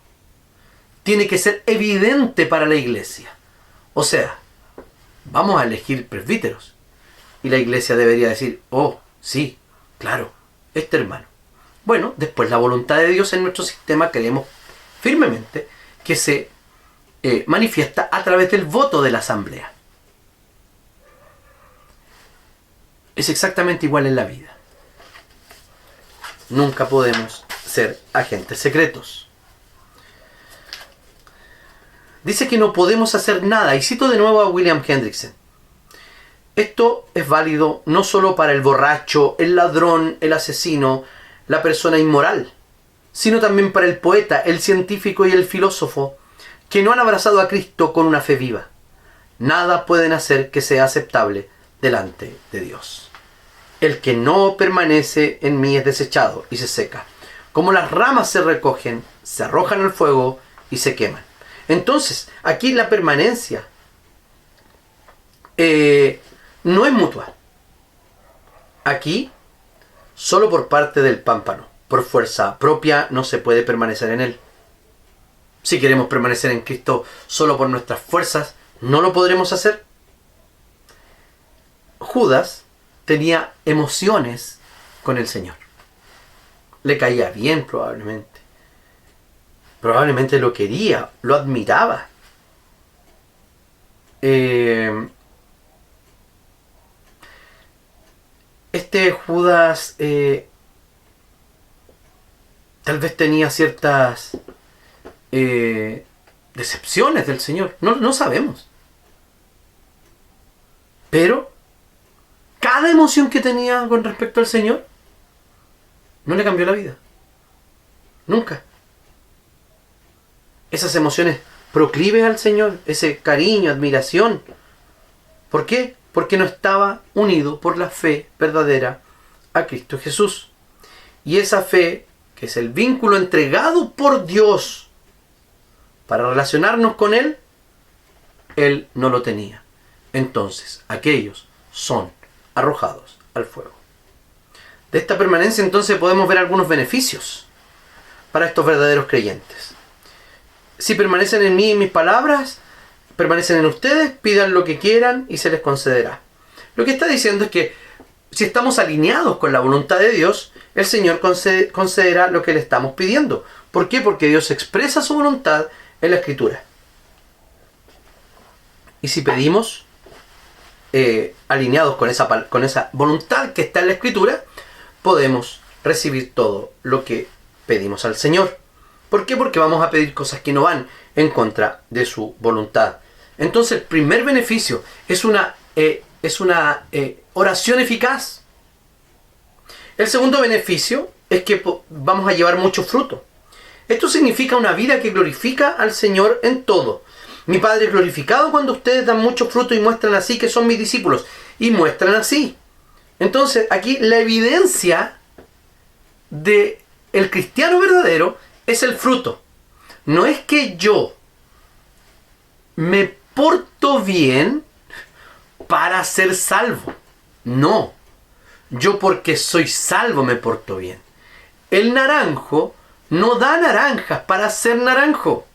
tiene que ser evidente para la iglesia. O sea, vamos a elegir presbíteros. Y la iglesia debería decir: oh, sí, claro, este hermano. Bueno, después la voluntad de Dios en nuestro sistema creemos firmemente que se manifiesta a través del voto de la asamblea. Es exactamente igual en la vida. Nunca podemos ser agentes secretos. Dice que no podemos hacer nada, y cito de nuevo a William Hendrickson. Esto es válido no solo para el borracho, el ladrón, el asesino, la persona inmoral, sino también para el poeta, el científico y el filósofo, que no han abrazado a Cristo con una fe viva. Nada pueden hacer que sea aceptable delante de Dios. El que no permanece en mí es desechado y se seca, como las ramas se recogen, se arrojan al fuego y se queman. Entonces, aquí la permanencia no es mutua. Aquí, solo por parte del pámpano, por fuerza propia, no se puede permanecer en él. Si queremos permanecer en Cristo solo por nuestras fuerzas, no lo podremos hacer. Judas tenía emociones con el Señor. Le caía bien probablemente. Probablemente lo quería, lo admiraba. Este Judas tal vez tenía ciertas decepciones del Señor. No sabemos. Pero cada emoción que tenía con respecto al Señor no le cambió la vida. Nunca. Esas emociones proclives al Señor, ese cariño, admiración. ¿Por qué? Porque no estaba unido por la fe verdadera a Cristo Jesús. Y esa fe, que es el vínculo entregado por Dios para relacionarnos con Él, Él no lo tenía. Entonces, aquellos son arrojados al fuego. De esta permanencia entonces podemos ver algunos beneficios para estos verdaderos creyentes. Si permanecen en mí y en mis palabras, permanecen en ustedes, pidan lo que quieran y se les concederá. Lo que está diciendo es que si estamos alineados con la voluntad de Dios, el Señor concederá lo que le estamos pidiendo. ¿Por qué? Porque Dios expresa su voluntad en la Escritura. Y si pedimos alineados con esa voluntad que está en la Escritura, podemos recibir todo lo que pedimos al Señor. ¿Por qué? Porque vamos a pedir cosas que no van en contra de su voluntad. Entonces, el primer beneficio es una oración eficaz. El segundo beneficio es que vamos a llevar mucho fruto. Esto significa una vida que glorifica al Señor en todo. Mi Padre es glorificado cuando ustedes dan mucho fruto y muestran así que son mis discípulos. Y muestran así. Entonces, aquí la evidencia de el cristiano verdadero es el fruto. No es que yo me porto bien para ser salvo. No. Yo porque soy salvo me porto bien. El naranjo no da naranjas para ser naranjo.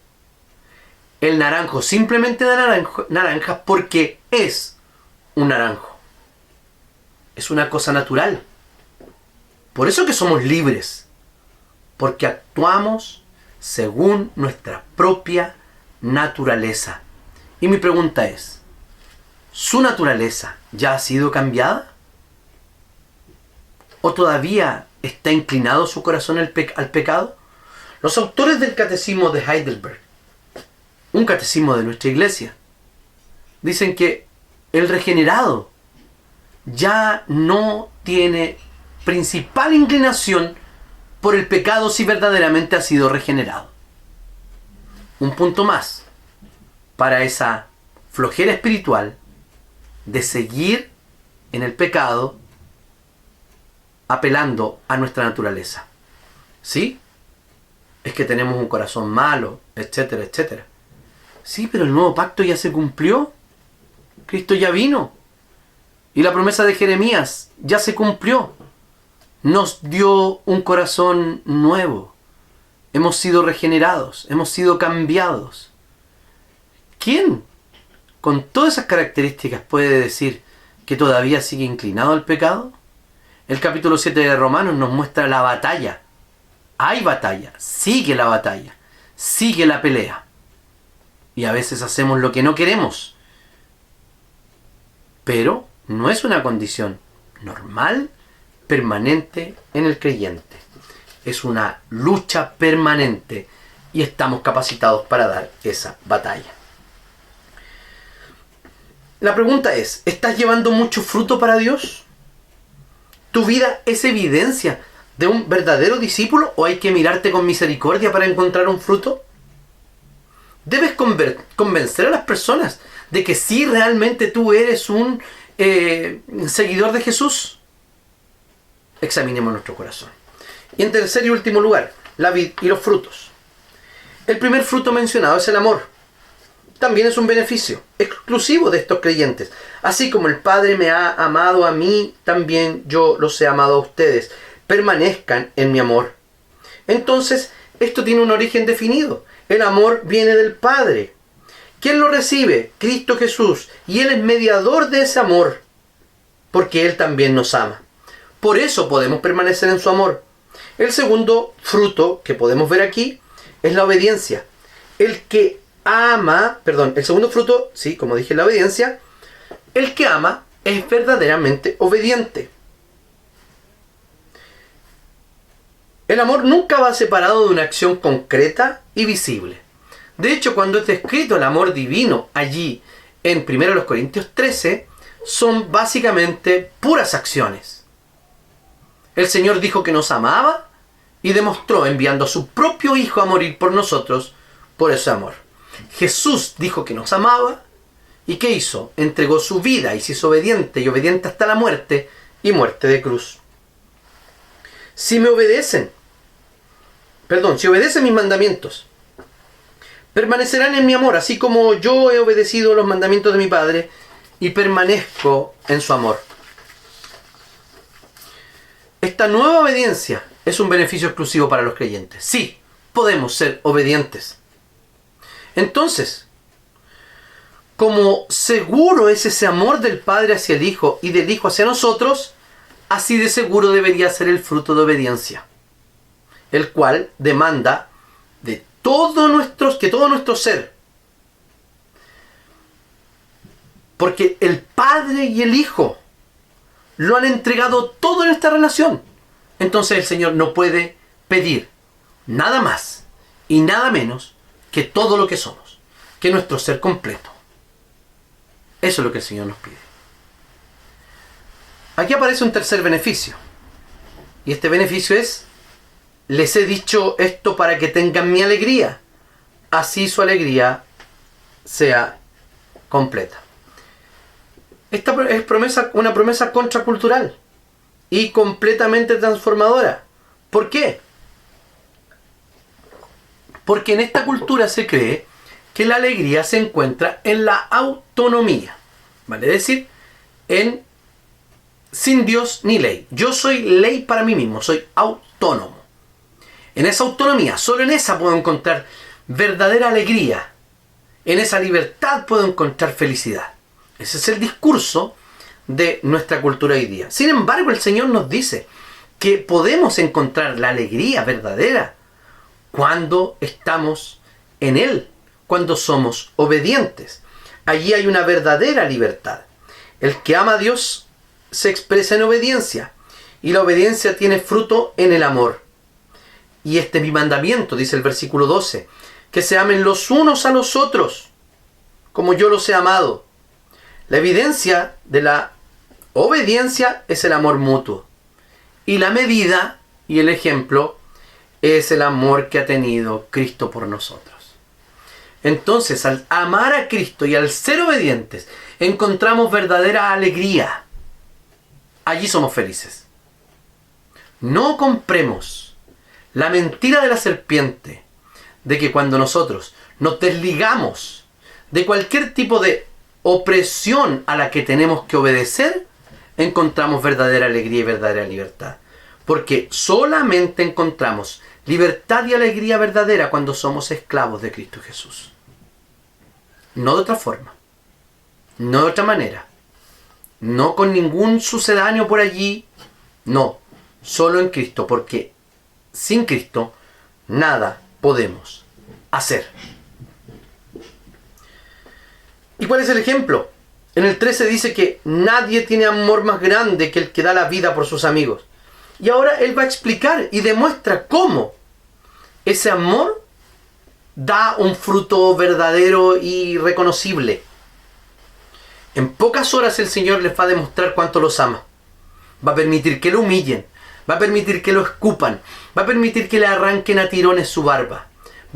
El naranjo simplemente da naranjas porque es un naranjo. Es una cosa natural. Por eso que somos libres. Porque actuamos según nuestra propia naturaleza. Y mi pregunta es, ¿su naturaleza ya ha sido cambiada? ¿O todavía está inclinado su corazón al pecado? Los autores del Catecismo de Heidelberg, un catecismo de nuestra iglesia, dicen que el regenerado ya no tiene principal inclinación por el pecado si verdaderamente ha sido regenerado. Un punto más para esa flojera espiritual de seguir en el pecado apelando a nuestra naturaleza. ¿Sí? Es que tenemos un corazón malo, etcétera, etcétera. Sí, pero el nuevo pacto ya se cumplió. Cristo ya vino. Y la promesa de Jeremías ya se cumplió. Nos dio un corazón nuevo. Hemos sido regenerados, hemos sido cambiados. ¿Quién con todas esas características puede decir que todavía sigue inclinado al pecado? El capítulo 7 de Romanos nos muestra la batalla. Hay batalla, sigue la batalla, sigue la pelea. Y a veces hacemos lo que no queremos. Pero no es una condición normal, permanente en el creyente. Es una lucha permanente y estamos capacitados para dar esa batalla. La pregunta es, ¿estás llevando mucho fruto para Dios? ¿Tu vida es evidencia de un verdadero discípulo o hay que mirarte con misericordia para encontrar un fruto? Debes convencer a las personas de que sí realmente tú eres un seguidor de Jesús. Examinemos nuestro corazón. Y en tercer y último lugar, la vid y los frutos. El primer fruto mencionado es el amor. También es un beneficio exclusivo de estos creyentes. Así como el Padre me ha amado a mí, también yo los he amado a ustedes. Permanezcan en mi amor. Entonces, esto tiene un origen definido. El amor viene del Padre. ¿Quién lo recibe? Cristo Jesús. Y Él es mediador de ese amor, porque Él también nos ama. Por eso podemos permanecer en su amor. El segundo fruto que podemos ver aquí es la obediencia. El segundo fruto, sí, como dije, la obediencia. El que ama es verdaderamente obediente. El amor nunca va separado de una acción concreta y visible. De hecho, cuando es descrito el amor divino allí en 1 Corintios 13, son básicamente puras acciones. El Señor dijo que nos amaba y demostró enviando a su propio Hijo a morir por nosotros por ese amor. Jesús dijo que nos amaba y ¿qué hizo? Entregó su vida y se hizo obediente y obediente hasta la muerte y muerte de cruz. Si obedecen mis mandamientos, permanecerán en mi amor, así como yo he obedecido los mandamientos de mi Padre y permanezco en su amor. Esta nueva obediencia es un beneficio exclusivo para los creyentes. Sí, podemos ser obedientes. Entonces, como seguro es ese amor del Padre hacia el Hijo y del Hijo hacia nosotros, así de seguro debería ser el fruto de obediencia, el cual demanda de que todo nuestro ser, porque el Padre y el Hijo lo han entregado todo en esta relación. Entonces el Señor no puede pedir nada más y nada menos que todo lo que somos, que nuestro ser completo. Eso es lo que el Señor nos pide. Aquí aparece un tercer beneficio. Y este beneficio es: les he dicho esto para que tengan mi alegría, así su alegría sea completa. Esta es una promesa contracultural y completamente transformadora. ¿Por qué? Porque en esta cultura se cree que la alegría se encuentra en la autonomía, ¿vale? Es decir, sin Dios ni ley. Yo soy ley para mí mismo, soy autónomo. En esa autonomía, solo en esa puedo encontrar verdadera alegría. En esa libertad puedo encontrar felicidad. Ese es el discurso de nuestra cultura hoy día. Sin embargo, el Señor nos dice que podemos encontrar la alegría verdadera cuando estamos en Él, cuando somos obedientes. Allí hay una verdadera libertad. El que ama a Dios se expresa en obediencia, y la obediencia tiene fruto en el amor. Y este es mi mandamiento, dice el versículo 12, que se amen los unos a los otros, como yo los he amado. La evidencia de la obediencia es el amor mutuo. Y la medida y el ejemplo es el amor que ha tenido Cristo por nosotros. Entonces, al amar a Cristo y al ser obedientes, encontramos verdadera alegría. Allí somos felices. No compremos la mentira de la serpiente de que cuando nosotros nos desligamos de cualquier tipo de opresión a la que tenemos que obedecer, encontramos verdadera alegría y verdadera libertad. Porque solamente encontramos libertad y alegría verdadera cuando somos esclavos de Cristo Jesús. No de otra forma. No de otra manera. No con ningún sucedáneo por allí. No. Solo en Cristo. Porque sin Cristo nada podemos hacer. ¿Y cuál es el ejemplo? En el 13 dice que nadie tiene amor más grande que el que da la vida por sus amigos. Y ahora él va a explicar y demuestra cómo ese amor da un fruto verdadero y reconocible. En pocas horas el Señor les va a demostrar cuánto los ama. Va a permitir que lo humillen. Va a permitir que lo escupan. Va a permitir que le arranquen a tirones su barba.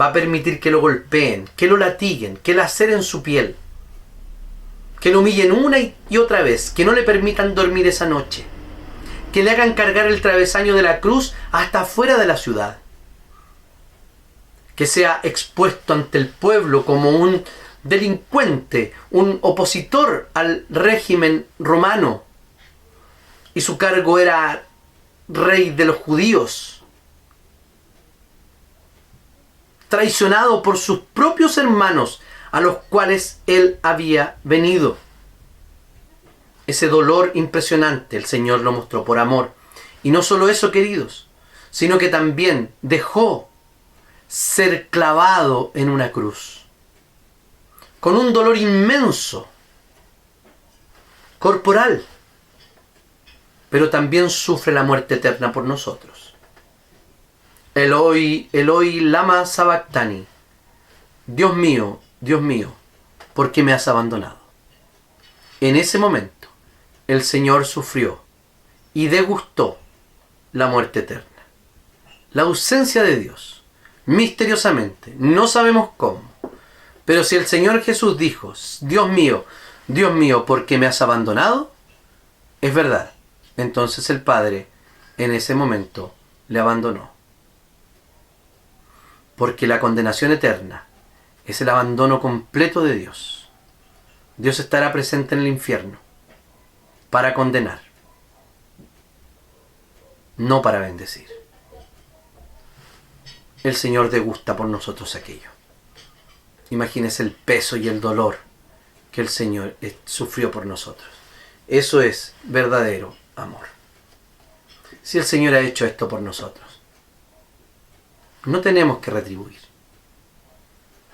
Va a permitir que lo golpeen, que lo latiguen, que laceren su piel. Que lo humillen una y otra vez. Que no le permitan dormir esa noche. que le hagan cargar el travesaño de la cruz hasta afuera de la ciudad. Que sea expuesto ante el pueblo como un delincuente, un opositor al régimen romano. Y su cargo era rey de los judíos. Traicionado por sus propios hermanos a los cuales él había venido. Ese dolor impresionante el Señor lo mostró por amor. Y no solo eso, queridos, sino que también dejó ser clavado en una cruz. Con un dolor inmenso, corporal, pero también sufre la muerte eterna por nosotros. Eloi, Eloi, lama sabactani. Dios mío, ¿por qué me has abandonado? En ese momento, el Señor sufrió y degustó la muerte eterna. La ausencia de Dios, misteriosamente, no sabemos cómo, pero si el Señor Jesús dijo, Dios mío, ¿por qué me has abandonado? Es verdad. Entonces el Padre, en ese momento, le abandonó. Porque la condenación eterna es el abandono completo de Dios. Dios estará presente en el infierno para condenar, no para bendecir. El Señor degusta por nosotros aquello. Imagínese el peso y el dolor que el Señor sufrió por nosotros. Eso es verdadero amor. Si el Señor ha hecho esto por nosotros, no tenemos que retribuir.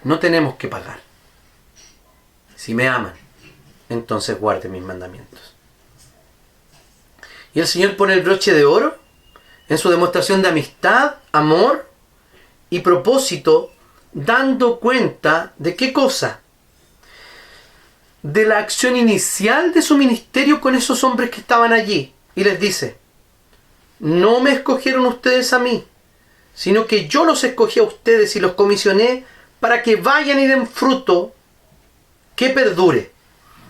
No tenemos que pagar. Si me aman, entonces guarden mis mandamientos. Y el Señor pone el broche de oro en su demostración de amistad, amor y propósito, dando cuenta de qué cosa. De la acción inicial de su ministerio con esos hombres que estaban allí. Y les dice, no me escogieron ustedes a mí, sino que yo los escogí a ustedes y los comisioné para que vayan y den fruto que perdure.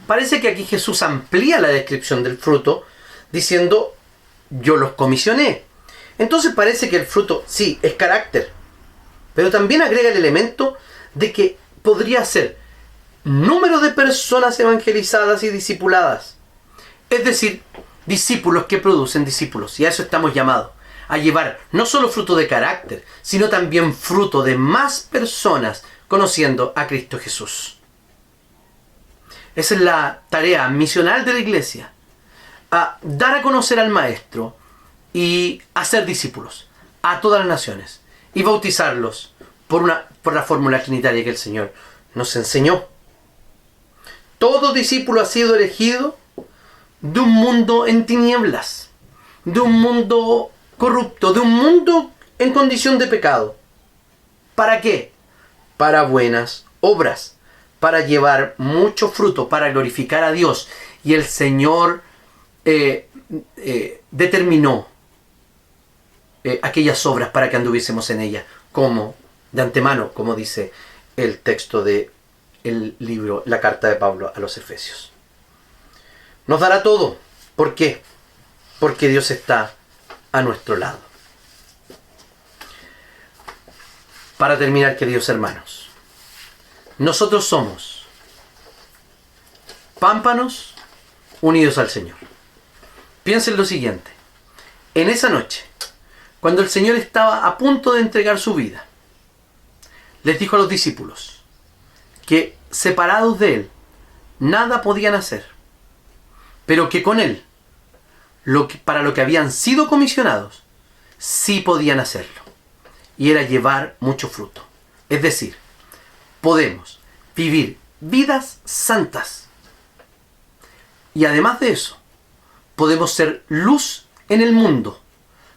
Parece que aquí Jesús amplía la descripción del fruto diciendo, yo los comisioné. Entonces parece que el fruto, sí, es carácter, pero también agrega el elemento de que podría ser número de personas evangelizadas y discipuladas. Es decir, discípulos que producen discípulos. Y a eso estamos llamados. A llevar no solo fruto de carácter, sino también fruto de más personas conociendo a Cristo Jesús. Esa es la tarea misional de la iglesia. A dar a conocer al Maestro y hacer discípulos a todas las naciones. Y bautizarlos por la fórmula trinitaria que el Señor nos enseñó. Todo discípulo ha sido elegido de un mundo en tinieblas, de un mundo corrupto, de un mundo en condición de pecado. ¿Para qué? Para buenas obras, para llevar mucho fruto, para glorificar a Dios. Y el Señor determinó aquellas obras para que anduviésemos en ellas, como de antemano, como dice el texto de el libro, la carta de Pablo a los Efesios. Nos dará todo. ¿Por qué? Porque Dios está a nuestro lado. Para terminar, queridos hermanos, nosotros somos pámpanos unidos al Señor. Piensen lo siguiente. En esa noche, cuando el Señor estaba a punto de entregar su vida, les dijo a los discípulos que separados de Él, nada podían hacer, pero que con Él, para lo que habían sido comisionados, sí podían hacerlo. Y era llevar mucho fruto. Es decir, podemos vivir vidas santas. Y además de eso, podemos ser luz en el mundo.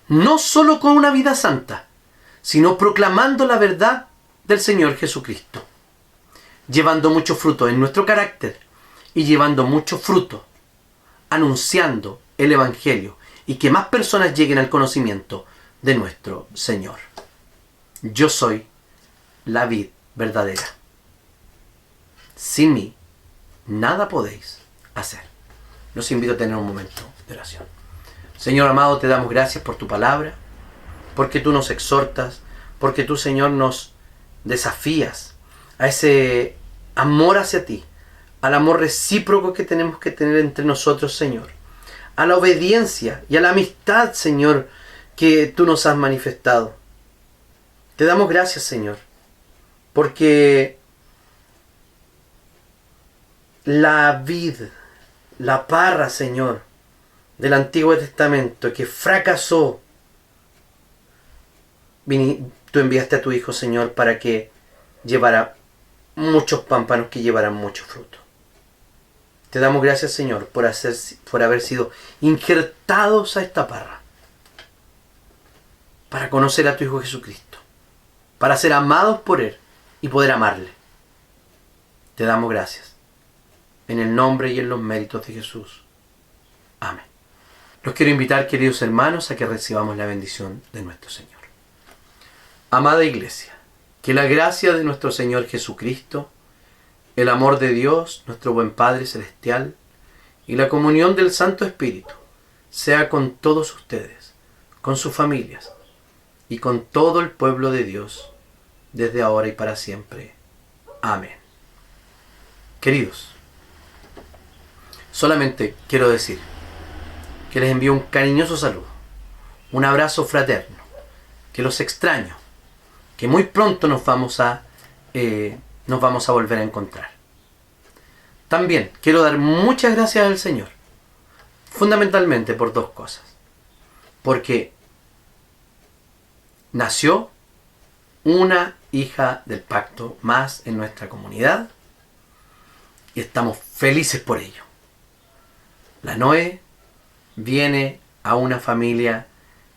No solo con una vida santa, sino proclamando la verdad del Señor Jesucristo. Llevando mucho fruto en nuestro carácter y llevando mucho fruto anunciando el Evangelio y que más personas lleguen al conocimiento de nuestro Señor. Yo soy la vid verdadera. Sin mí, nada podéis hacer. Los invito a tener un momento de oración. Señor amado, te damos gracias por tu palabra, porque tú nos exhortas, porque tú, Señor, nos desafías a ese amor hacia ti, al amor recíproco que tenemos que tener entre nosotros, Señor, a la obediencia y a la amistad, Señor, que tú nos has manifestado. Te damos gracias, Señor, porque la vid, la parra, Señor, del Antiguo Testamento que fracasó, tú enviaste a tu Hijo, Señor, para que llevara muchos pámpanos que llevaran mucho fruto. Te damos gracias, Señor, por haber sido injertados a esta parra, para conocer a tu Hijo Jesucristo, para ser amados por Él y poder amarle. Te damos gracias. En el nombre y en los méritos de Jesús. Amén. Los quiero invitar, queridos hermanos, a que recibamos la bendición de nuestro Señor. Amada Iglesia, que la gracia de nuestro Señor Jesucristo, el amor de Dios, nuestro buen Padre Celestial, y la comunión del Santo Espíritu, sea con todos ustedes, con sus familias, y con todo el pueblo de Dios, desde ahora y para siempre. Amén. Queridos, solamente quiero decir que les envío un cariñoso saludo, un abrazo fraterno, que los extraño, que muy pronto nos vamos a volver a encontrar. También quiero dar muchas gracias al Señor, fundamentalmente por dos cosas. Porque nació una hija del pacto más en nuestra comunidad y estamos felices por ello. La Noé viene a una familia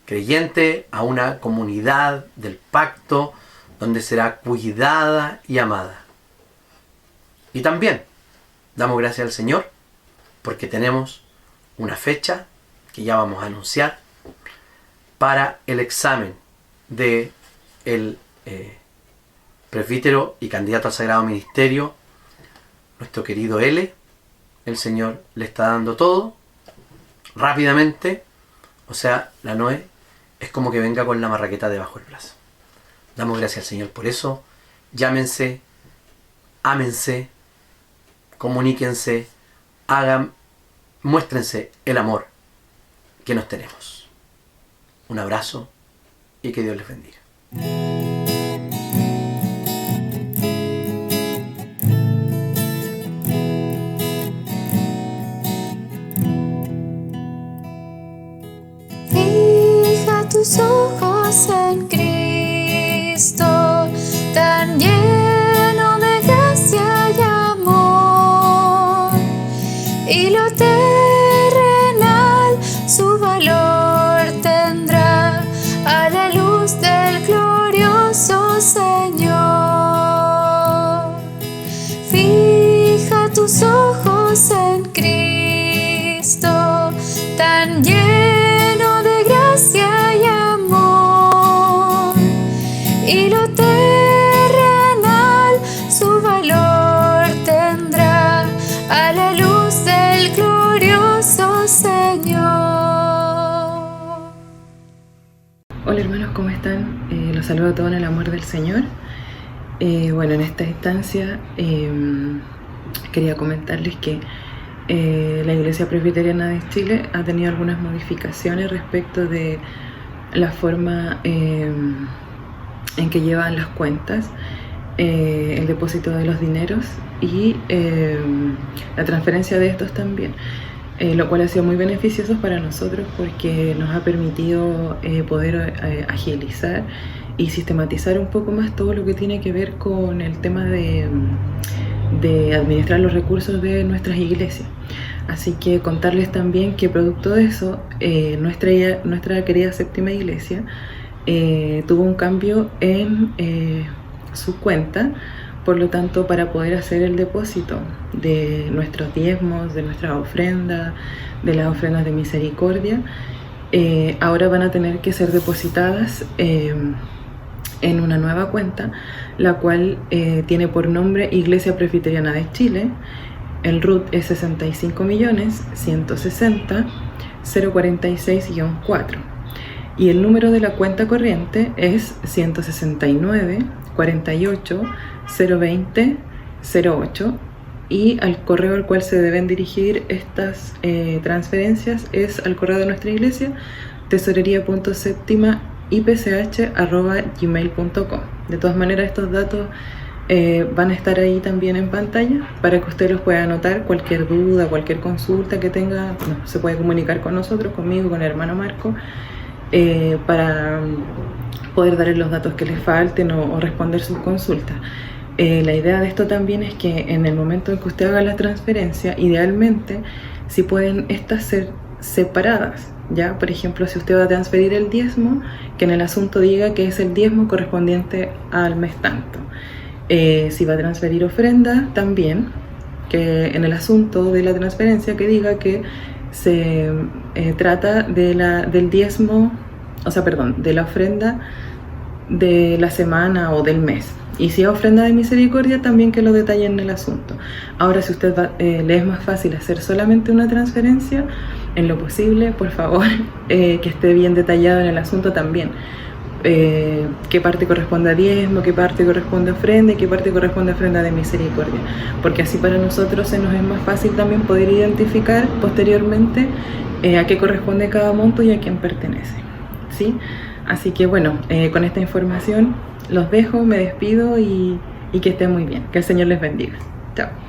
creyente, a una comunidad del pacto donde será cuidada y amada. Y también damos gracias al Señor porque tenemos una fecha que ya vamos a anunciar para el examen de el presbítero y candidato al Sagrado Ministerio, nuestro querido L. El Señor le está dando todo rápidamente. O sea, la Noé es como que venga con la marraqueta debajo del brazo. Damos gracias al Señor por eso. Llámense, ámense, comuníquense, muéstrense el amor que nos tenemos. Un abrazo y que Dios les bendiga. Tus ojos en Cristo, tan lleno de gracia y amor, y lo terrenal su valor tendrá a la luz del glorioso Señor. Fija tus ojos en Cristo, tan lleno de gracia y amor, y lo terrenal su valor tendrá a la luz del glorioso Señor. Hola hermanos, ¿cómo están? Los saludo a todos en el amor del Señor. Bueno, en esta instancia quería comentarles que la Iglesia Presbiteriana de Chile ha tenido algunas modificaciones respecto de la forma en que llevan las cuentas, el depósito de los dineros y la transferencia de estos también, lo cual ha sido muy beneficioso para nosotros porque nos ha permitido poder agilizar y sistematizar un poco más todo lo que tiene que ver con el tema de administrar los recursos de nuestras iglesias. Así que contarles también que producto de eso, nuestra querida séptima iglesia tuvo un cambio en su cuenta. Por lo tanto, para poder hacer el depósito de nuestros diezmos, de nuestras ofrendas, de las ofrendas de misericordia, ahora van a tener que ser depositadas en una nueva cuenta, la cual tiene por nombre Iglesia Presbiteriana de Chile. El RUT es 65.160.000 046-4. Y el número de la cuenta corriente es 169 48 020 08. Y al correo al cual se deben dirigir estas transferencias es al correo de nuestra iglesia, tesorería.septima.ipch@gmail.com. De todas maneras, estos datos van a estar ahí también en pantalla para que usted los pueda anotar. Cualquier duda, cualquier consulta que tenga, se puede comunicar con nosotros, conmigo, con el hermano Marco, para poder darle los datos que le falten o responder sus consultas. La idea de esto también es que en el momento en que usted haga la transferencia, idealmente, si pueden estas ser separadas, ¿ya? Por ejemplo, si usted va a transferir el diezmo, que en el asunto diga que es el diezmo correspondiente al mes tanto. Si va a transferir ofrenda, también, que en el asunto de la transferencia que diga que se trata del diezmo, de la ofrenda de la semana o del mes. Y si es ofrenda de misericordia, también que lo detalle en el asunto. Ahora, si usted le es más fácil hacer solamente una transferencia, en lo posible, por favor, que esté bien detallado en el asunto también. Qué parte corresponde a diezmo, qué parte corresponde a ofrenda y qué parte corresponde a ofrenda de misericordia. Porque así para nosotros se nos es más fácil también poder identificar posteriormente a qué corresponde cada monto y a quién pertenece, ¿sí? Así que bueno, con esta información los dejo, me despido y que estén muy bien. Que el Señor les bendiga. Chao.